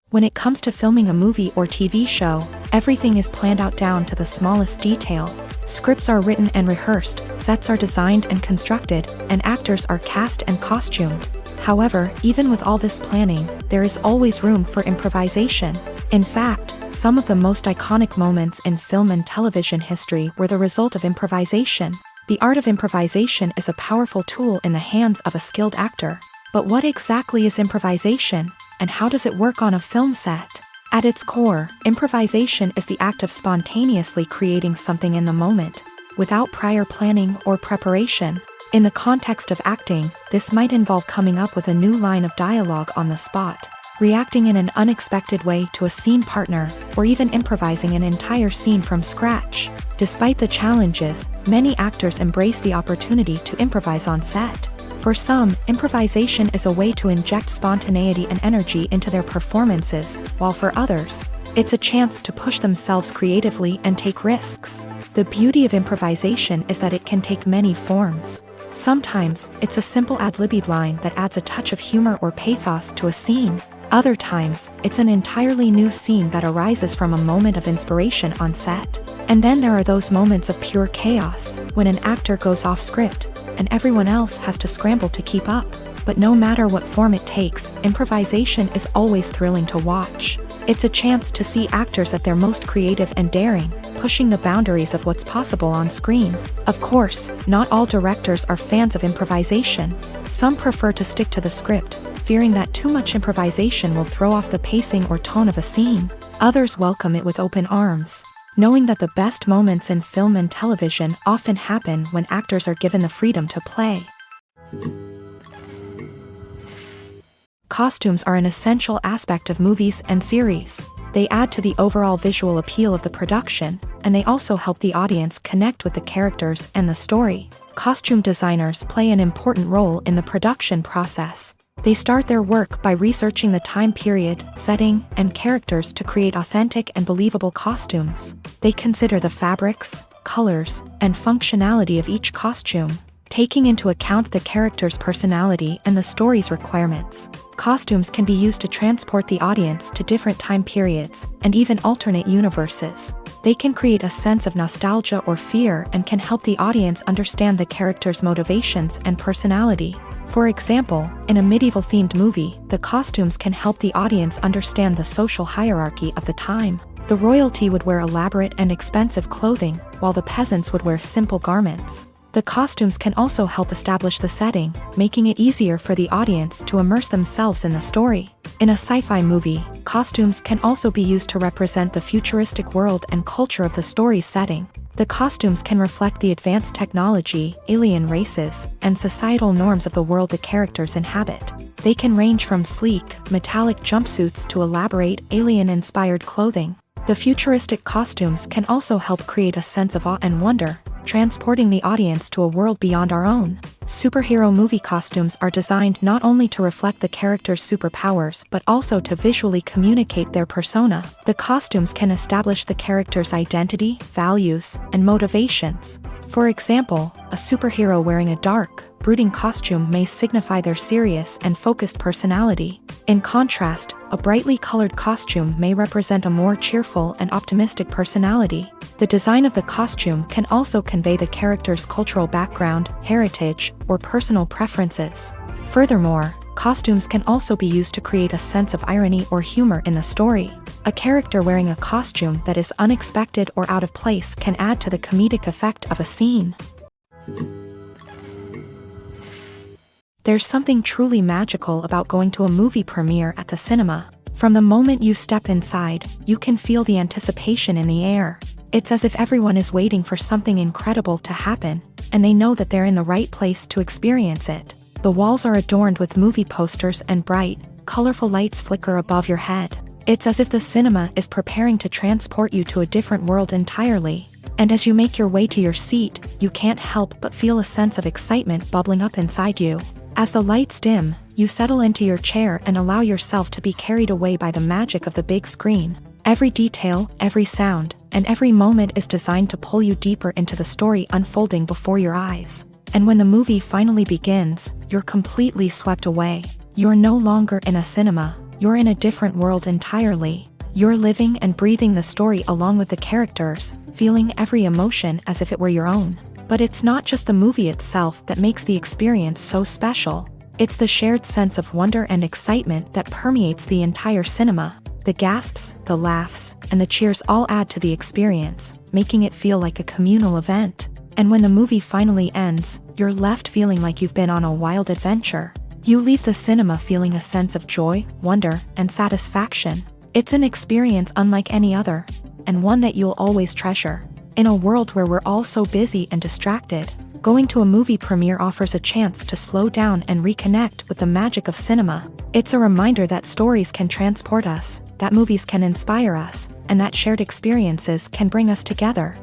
When it comes to filming a movie or TV show, everything is planned out down to the smallest detail. Scripts are written and rehearsed, sets are designed and constructed, and actors are cast and costumed. However, even with all this planning, there is always room for improvisation. In fact, some of the most iconic moments in film and television history were the result of improvisation. The art of improvisation is a powerful tool in the hands of a skilled actor. But what exactly is improvisation, and how does it work on a film set? At its core, improvisation is the act of spontaneously creating something in the moment, without prior planning or preparation. In the context of acting, this might involve coming up with a new line of dialogue on the spot, reacting in an unexpected way to a scene partner, or even improvising an entire scene from scratch. Despite the challenges, many actors embrace the opportunity to improvise on set. For some, improvisation is a way to inject spontaneity and energy into their performances, while for others, it's a chance to push themselves creatively and take risks. The beauty of improvisation is that it can take many forms. Sometimes, it's a simple ad-libbed line that adds a touch of humor or pathos to a scene. Other times, it's an entirely new scene that arises from a moment of inspiration on set. And then there are those moments of pure chaos, when an actor goes off script, and everyone else has to scramble to keep up. But no matter what form it takes, improvisation is always thrilling to watch. It's a chance to see actors at their most creative and daring, pushing the boundaries of what's possible on screen. Of course, not all directors are fans of improvisation. Some prefer to stick to the script, fearing that too much improvisation will throw off the pacing or tone of a scene. Others welcome it with open arms, knowing that the best moments in film and television often happen when actors are given the freedom to play. Costumes are an essential aspect of movies and series. They add to the overall visual appeal of the production, and they also help the audience connect with the characters and the story. Costume designers play an important role in the production process. They start their work by researching the time period, setting, and characters to create authentic and believable costumes. They consider the fabrics, colors, and functionality of each costume, taking into account the character's personality and the story's requirements. Costumes can be used to transport the audience to different time periods and even alternate universes. They can create a sense of nostalgia or fear and can help the audience understand the character's motivations and personality. For example, in a medieval-themed movie, the costumes can help the audience understand the social hierarchy of the time. The royalty would wear elaborate and expensive clothing, while the peasants would wear simple garments. The costumes can also help establish the setting, making it easier for the audience to immerse themselves in the story. In a sci-fi movie, costumes can also be used to represent the futuristic world and culture of the story's setting. The costumes can reflect the advanced technology, alien races, and societal norms of the world the characters inhabit. They can range from sleek, metallic jumpsuits to elaborate, alien-inspired clothing. The futuristic costumes can also help create a sense of awe and wonder, transporting the audience to a world beyond our own. Superhero movie costumes are designed not only to reflect the character's superpowers but also to visually communicate their persona. The costumes can establish the character's identity, values, and motivations. For example, a superhero wearing a dark, brooding costume may signify their serious and focused personality. In contrast, a brightly colored costume may represent a more cheerful and optimistic personality. The design of the costume can also convey the character's cultural background, heritage, or personal preferences. Furthermore, costumes can also be used to create a sense of irony or humor in the story. A character wearing a costume that is unexpected or out of place can add to the comedic effect of a scene. There's something truly magical about going to a movie premiere at the cinema. From the moment you step inside, you can feel the anticipation in the air. It's as if everyone is waiting for something incredible to happen, and they know that they're in the right place to experience it. The walls are adorned with movie posters and bright, colorful lights flicker above your head. It's as if the cinema is preparing to transport you to a different world entirely. And as you make your way to your seat, you can't help but feel a sense of excitement bubbling up inside you. As the lights dim, you settle into your chair and allow yourself to be carried away by the magic of the big screen. Every detail, every sound, and every moment is designed to pull you deeper into the story unfolding before your eyes. And when the movie finally begins, you're completely swept away. You're no longer in a cinema, you're in a different world entirely. You're living and breathing the story along with the characters, feeling every emotion as if it were your own. But it's not just the movie itself that makes the experience so special. It's the shared sense of wonder and excitement that permeates the entire cinema. The gasps, the laughs, and the cheers all add to the experience, making it feel like a communal event. And when the movie finally ends, you're left feeling like you've been on a wild adventure. You leave the cinema feeling a sense of joy, wonder, and satisfaction. It's an experience unlike any other, and one that you'll always treasure. In a world where we're all so busy and distracted, going to a movie premiere offers a chance to slow down and reconnect with the magic of cinema. It's a reminder that stories can transport us, that movies can inspire us, and that shared experiences can bring us together.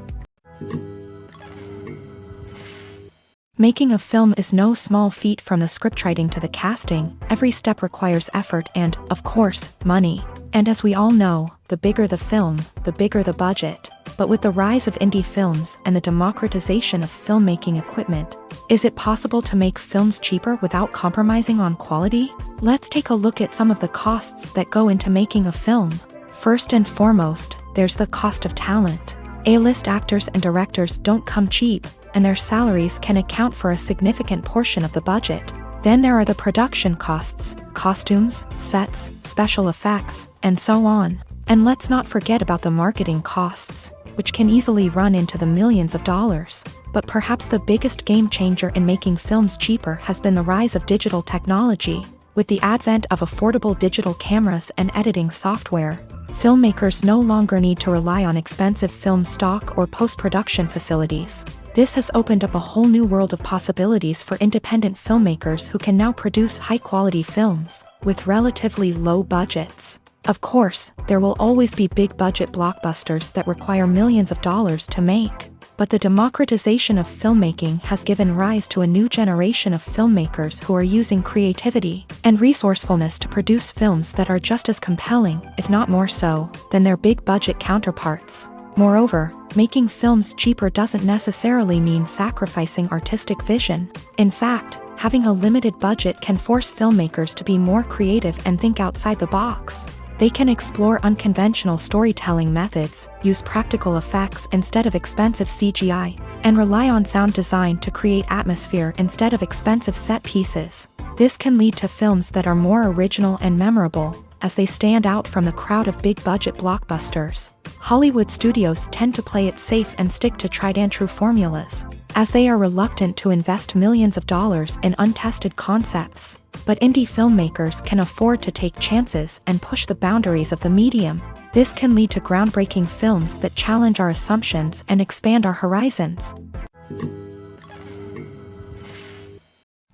Making a film is no small feat. From the scriptwriting to the casting, every step requires effort and, of course, money. And as we all know, the bigger the film, the bigger the budget. But with the rise of indie films and the democratization of filmmaking equipment, is it possible to make films cheaper without compromising on quality? Let's take a look at some of the costs that go into making a film. First and foremost, there's the cost of talent. A-list actors and directors don't come cheap, and their salaries can account for a significant portion of the budget. Then there are the production costs, costumes, sets, special effects, and so on. And let's not forget about the marketing costs, which can easily run into the millions of dollars. But perhaps the biggest game changer in making films cheaper has been the rise of digital technology. With the advent of affordable digital cameras and editing software, filmmakers no longer need to rely on expensive film stock or post-production facilities. This has opened up a whole new world of possibilities for independent filmmakers who can now produce high-quality films with relatively low budgets. Of course, there will always be big-budget blockbusters that require millions of dollars to make. But the democratization of filmmaking has given rise to a new generation of filmmakers who are using creativity and resourcefulness to produce films that are just as compelling, if not more so, than their big-budget counterparts. Moreover, making films cheaper doesn't necessarily mean sacrificing artistic vision. In fact, having a limited budget can force filmmakers to be more creative and think outside the box. They can explore unconventional storytelling methods, use practical effects instead of expensive CGI, and rely on sound design to create atmosphere instead of expensive set pieces. This can lead to films that are more original and memorable, as they stand out from the crowd of big-budget blockbusters. Hollywood studios tend to play it safe and stick to tried-and-true formulas, as they are reluctant to invest millions of dollars in untested concepts. But indie filmmakers can afford to take chances and push the boundaries of the medium. This can lead to groundbreaking films that challenge our assumptions and expand our horizons.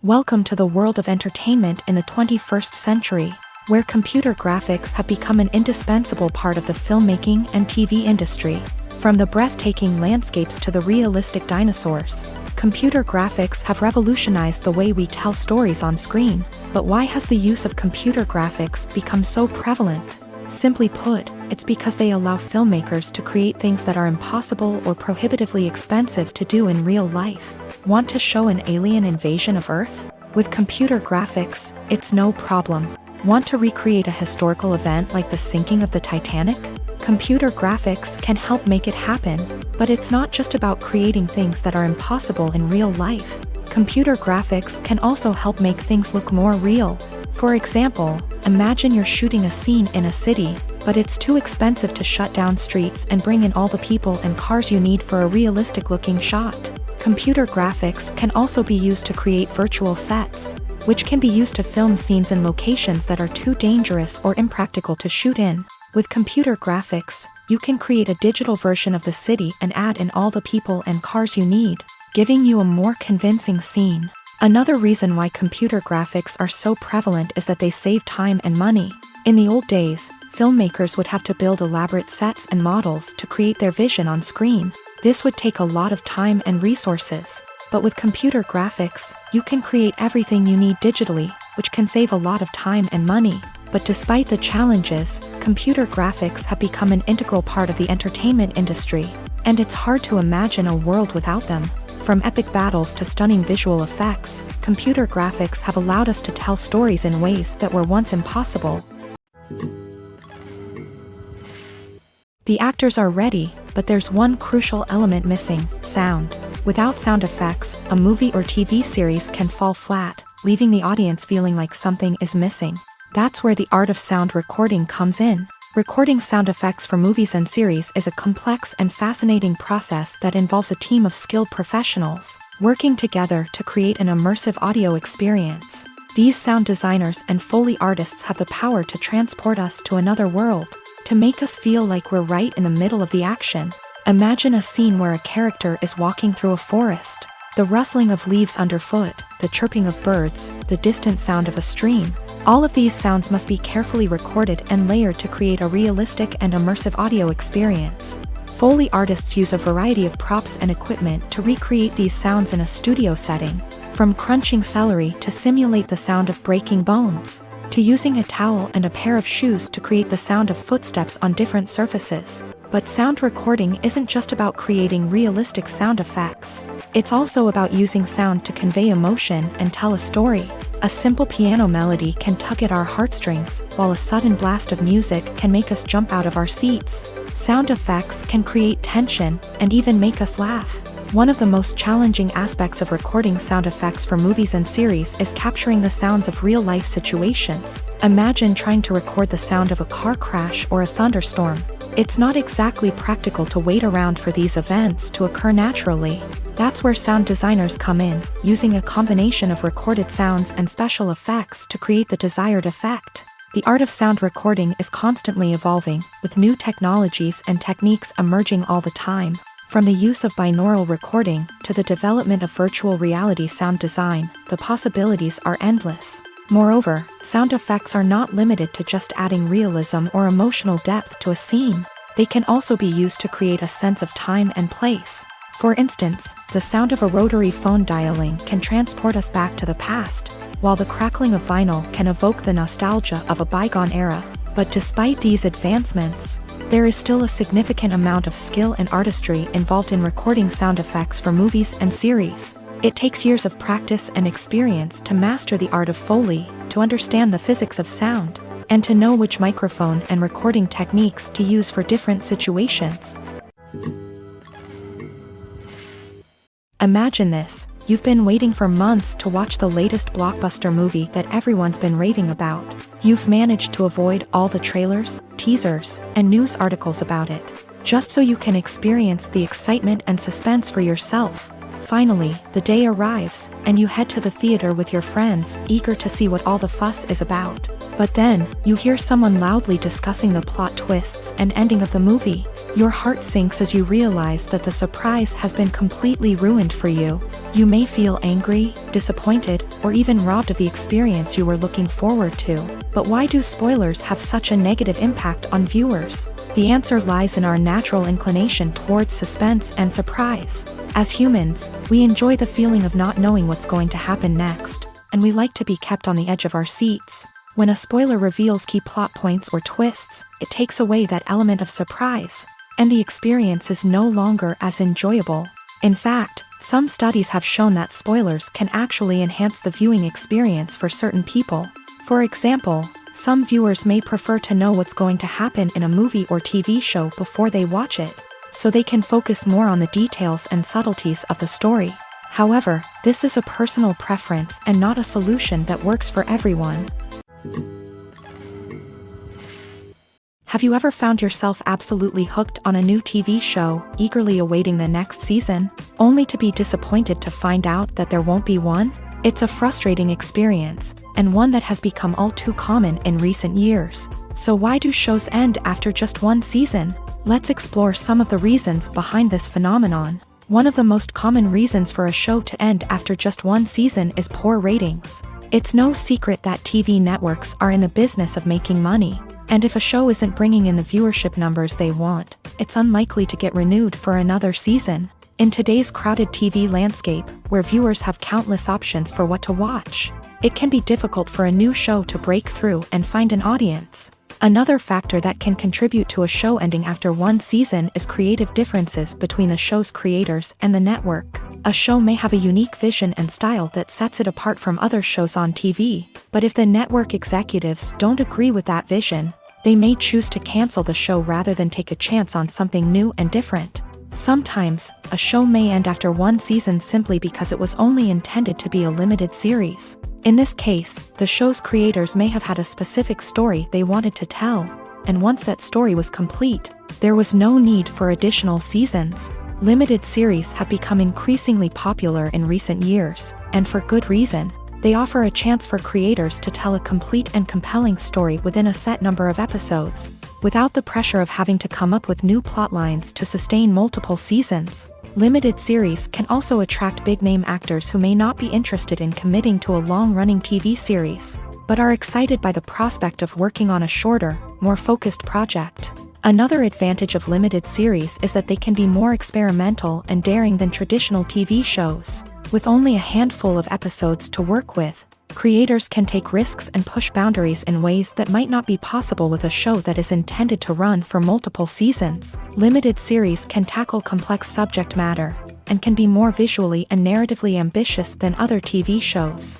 Welcome to the world of entertainment in the 21st century, where computer graphics have become an indispensable part of the filmmaking and TV industry. From the breathtaking landscapes to the realistic dinosaurs, computer graphics have revolutionized the way we tell stories on screen. But why has the use of computer graphics become so prevalent? Simply put, it's because they allow filmmakers to create things that are impossible or prohibitively expensive to do in real life. Want to show an alien invasion of Earth? With computer graphics, it's no problem. Want to recreate a historical event like the sinking of the Titanic? Computer graphics can help make it happen, but it's not just about creating things that are impossible in real life. Computer graphics can also help make things look more real. For example, imagine you're shooting a scene in a city, but it's too expensive to shut down streets and bring in all the people and cars you need for a realistic-looking shot. Computer graphics can also be used to create virtual sets, which can be used to film scenes in locations that are too dangerous or impractical to shoot in. With computer graphics, you can create a digital version of the city and add in all the people and cars you need, giving you a more convincing scene. Another reason why computer graphics are so prevalent is that they save time and money. In the old days, filmmakers would have to build elaborate sets and models to create their vision on screen. This would take a lot of time and resources. But with computer graphics, you can create everything you need digitally, which can save a lot of time and money. But despite the challenges, computer graphics have become an integral part of the entertainment industry, and it's hard to imagine a world without them. From epic battles to stunning visual effects, computer graphics have allowed us to tell stories in ways that were once impossible. The actors are ready, but there's one crucial element missing: sound. Without sound effects, a movie or TV series can fall flat, leaving the audience feeling like something is missing. That's where the art of sound recording comes in. Recording sound effects for movies and series is a complex and fascinating process that involves a team of skilled professionals working together to create an immersive audio experience. These sound designers and Foley artists have the power to transport us to another world, to make us feel like we're right in the middle of the action. Imagine a scene where a character is walking through a forest. The rustling of leaves underfoot, the chirping of birds, the distant sound of a stream. All of these sounds must be carefully recorded and layered to create a realistic and immersive audio experience. Foley artists use a variety of props and equipment to recreate these sounds in a studio setting, from crunching celery to simulate the sound of breaking bones, to using a towel and a pair of shoes to create the sound of footsteps on different surfaces. But sound recording isn't just about creating realistic sound effects. It's also about using sound to convey emotion and tell a story. A simple piano melody can tug at our heartstrings, while a sudden blast of music can make us jump out of our seats. Sound effects can create tension and even make us laugh. One of the most challenging aspects of recording sound effects for movies and series is capturing the sounds of real-life situations. Imagine trying to record the sound of a car crash or a thunderstorm. It's not exactly practical to wait around for these events to occur naturally. That's where sound designers come in, using a combination of recorded sounds and special effects to create the desired effect. The art of sound recording is constantly evolving, with new technologies and techniques emerging all the time. From the use of binaural recording to the development of virtual reality sound design, the possibilities are endless. Moreover, sound effects are not limited to just adding realism or emotional depth to a scene. They can also be used to create a sense of time and place. For instance, the sound of a rotary phone dialing can transport us back to the past, while the crackling of vinyl can evoke the nostalgia of a bygone era. But despite these advancements, there is still a significant amount of skill and artistry involved in recording sound effects for movies and series. It takes years of practice and experience to master the art of Foley, to understand the physics of sound, and to know which microphone and recording techniques to use for different situations. Imagine this: you've been waiting for months to watch the latest blockbuster movie that everyone's been raving about. You've managed to avoid all the trailers, teasers, and news articles about it, just so you can experience the excitement and suspense for yourself. Finally, the day arrives, and you head to the theater with your friends, eager to see what all the fuss is about. But then, you hear someone loudly discussing the plot twists and ending of the movie. Your heart sinks as you realize that the surprise has been completely ruined for you. You may feel angry, disappointed, or even robbed of the experience you were looking forward to. But why do spoilers have such a negative impact on viewers? The answer lies in our natural inclination towards suspense and surprise. As humans, we enjoy the feeling of not knowing what's going to happen next, and we like to be kept on the edge of our seats. When a spoiler reveals key plot points or twists, it takes away that element of surprise, and the experience is no longer as enjoyable. In fact, some studies have shown that spoilers can actually enhance the viewing experience for certain people. For example, some viewers may prefer to know what's going to happen in a movie or TV show before they watch it, so they can focus more on the details and subtleties of the story. However, this is a personal preference and not a solution that works for everyone. Have you ever found yourself absolutely hooked on a new TV show, eagerly awaiting the next season, only to be disappointed to find out that there won't be one? It's a frustrating experience, and one that has become all too common in recent years. So why do shows end after just one season? Let's explore some of the reasons behind this phenomenon. One of the most common reasons for a show to end after just one season is poor ratings. It's no secret that TV networks are in the business of making money, and if a show isn't bringing in the viewership numbers they want, it's unlikely to get renewed for another season. In today's crowded TV landscape, where viewers have countless options for what to watch, it can be difficult for a new show to break through and find an audience. Another factor that can contribute to a show ending after one season is creative differences between the show's creators and the network. A show may have a unique vision and style that sets it apart from other shows on TV, but if the network executives don't agree with that vision, they may choose to cancel the show rather than take a chance on something new and different. Sometimes, a show may end after one season simply because it was only intended to be a limited series. In this case, the show's creators may have had a specific story they wanted to tell, and once that story was complete, there was no need for additional seasons. Limited series have become increasingly popular in recent years, and for good reason. They offer a chance for creators to tell a complete and compelling story within a set number of episodes, without the pressure of having to come up with new plotlines to sustain multiple seasons. Limited series can also attract big-name actors who may not be interested in committing to a long-running TV series, but are excited by the prospect of working on a shorter, more focused project. Another advantage of limited series is that they can be more experimental and daring than traditional TV shows. With only a handful of episodes to work with, creators can take risks and push boundaries in ways that might not be possible with a show that is intended to run for multiple seasons. Limited series can tackle complex subject matter, and can be more visually and narratively ambitious than other TV shows.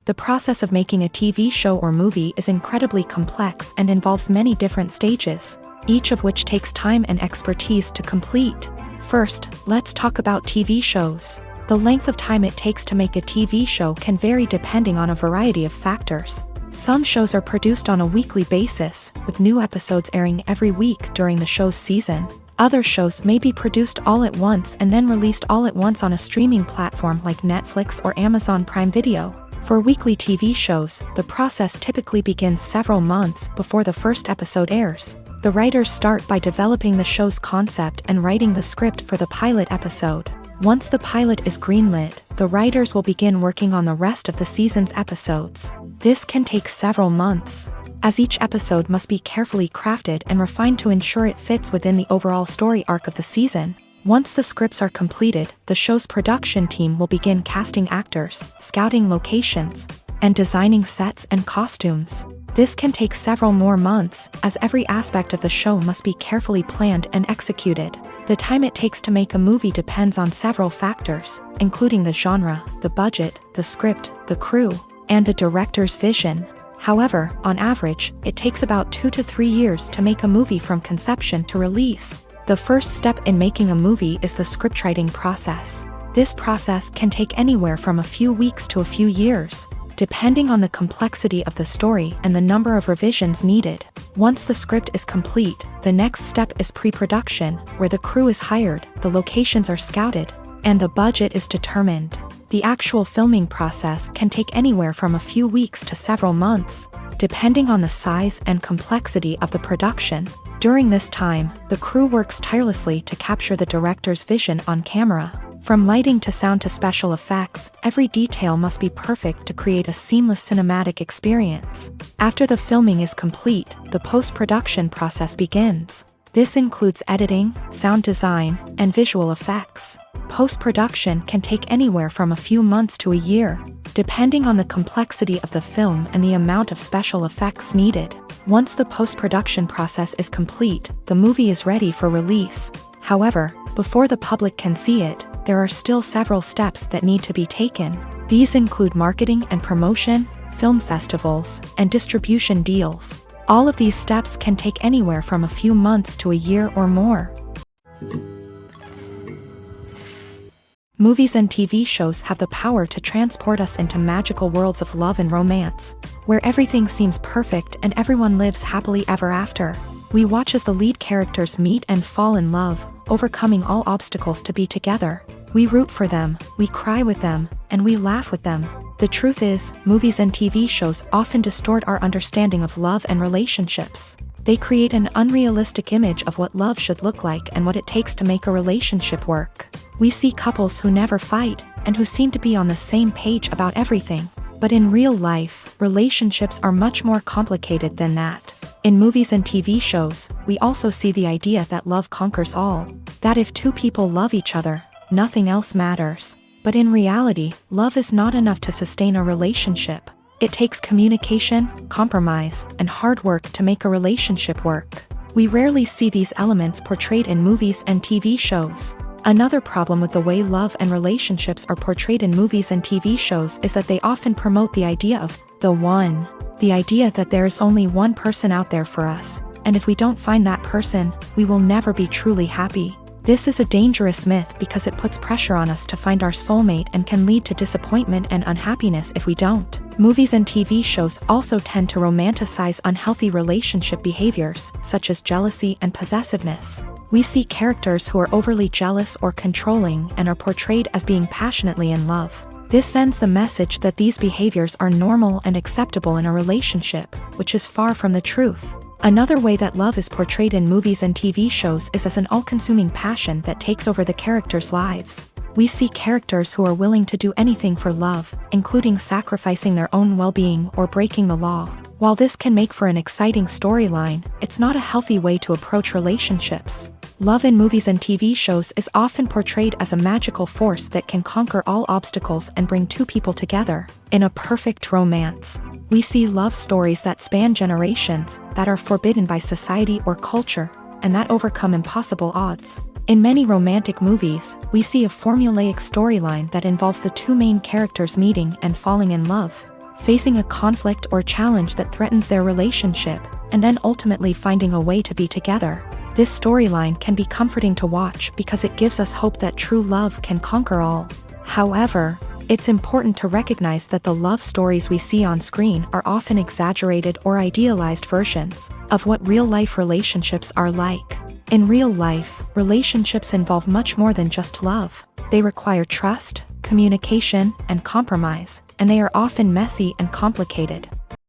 The process of making a TV show or movie is incredibly complex and involves many different stages, each of which takes time and expertise to complete. First, let's talk about TV shows. The length of time it takes to make a TV show can vary depending on a variety of factors. Some shows are produced on a weekly basis, with new episodes airing every week during the show's season. Other shows may be produced all at once and then released all at once on a streaming platform like Netflix or Amazon Prime Video. For weekly TV shows, the process typically begins several months before the first episode airs. The writers start by developing the show's concept and writing the script for the pilot episode. Once the pilot is greenlit, the writers will begin working on the rest of the season's episodes. This can take several months, as each episode must be carefully crafted and refined to ensure it fits within the overall story arc of the season. Once the scripts are completed, the show's production team will begin casting actors, scouting locations, and designing sets and costumes. This can take several more months, as every aspect of the show must be carefully planned and executed. The time it takes to make a movie depends on several factors, including the genre, the budget, the script, the crew, and the director's vision. However, on average, it takes about 2 to 3 years to make a movie from conception to release. The first step in making a movie is the scriptwriting process. This process can take anywhere from a few weeks to a few years, depending on the complexity of the story and the number of revisions needed. Once the script is complete, the next step is pre-production, where the crew is hired, the locations are scouted, and the budget is determined. The actual filming process can take anywhere from a few weeks to several months, depending on the size and complexity of the production. During this time, the crew works tirelessly to capture the director's vision on camera. From lighting to sound to special effects, every detail must be perfect to create a seamless cinematic experience. After the filming is complete, the post-production process begins. This includes editing, sound design, and visual effects. Post-production can take anywhere from a few months to a year, depending on the complexity of the film and the amount of special effects needed. Once the post-production process is complete, the movie is ready for release. However, before the public can see it, there are still several steps that need to be taken. These include marketing and promotion, film festivals, and distribution deals. All of these steps can take anywhere from a few months to a year or more. Movies and TV shows have the power to transport us into magical worlds of love and romance, where everything seems perfect and everyone lives happily ever after. We watch as the lead characters meet and fall in love, overcoming all obstacles to be together. We root for them, we cry with them, and we laugh with them. The truth is, movies and TV shows often distort our understanding of love and relationships. They create an unrealistic image of what love should look like and what it takes to make a relationship work. We see couples who never fight, and who seem to be on the same page about everything. But in real life, relationships are much more complicated than that. In movies and TV shows, we also see the idea that love conquers all. That if two people love each other, nothing else matters. But in reality, love is not enough to sustain a relationship. It takes communication, compromise, and hard work to make a relationship work. We rarely see these elements portrayed in movies and TV shows. Another problem with the way love and relationships are portrayed in movies and TV shows is that they often promote the idea of the one. The idea that there is only one person out there for us, and if we don't find that person, we will never be truly happy. This is a dangerous myth because it puts pressure on us to find our soulmate and can lead to disappointment and unhappiness if we don't. Movies and TV shows also tend to romanticize unhealthy relationship behaviors, such as jealousy and possessiveness. We see characters who are overly jealous or controlling and are portrayed as being passionately in love. This sends the message that these behaviors are normal and acceptable in a relationship, which is far from the truth. Another way that love is portrayed in movies and TV shows is as an all-consuming passion that takes over the characters' lives. We see characters who are willing to do anything for love, including sacrificing their own well-being or breaking the law. While this can make for an exciting storyline, it's not a healthy way to approach relationships. Love in movies and TV shows is often portrayed as a magical force that can conquer all obstacles and bring two people together. In a perfect romance, we see love stories that span generations, that are forbidden by society or culture, and that overcome impossible odds. In many romantic movies, we see a formulaic storyline that involves the two main characters meeting and falling in love, facing a conflict or challenge that threatens their relationship, and then ultimately finding a way to be together. This storyline can be comforting to watch because it gives us hope that true love can conquer all. However, it's important to recognize that the love stories we see on screen are often exaggerated or idealized versions of what real-life relationships are like. In real life, relationships involve much more than just love. They require trust, communication, and compromise, and they are often messy and complicated.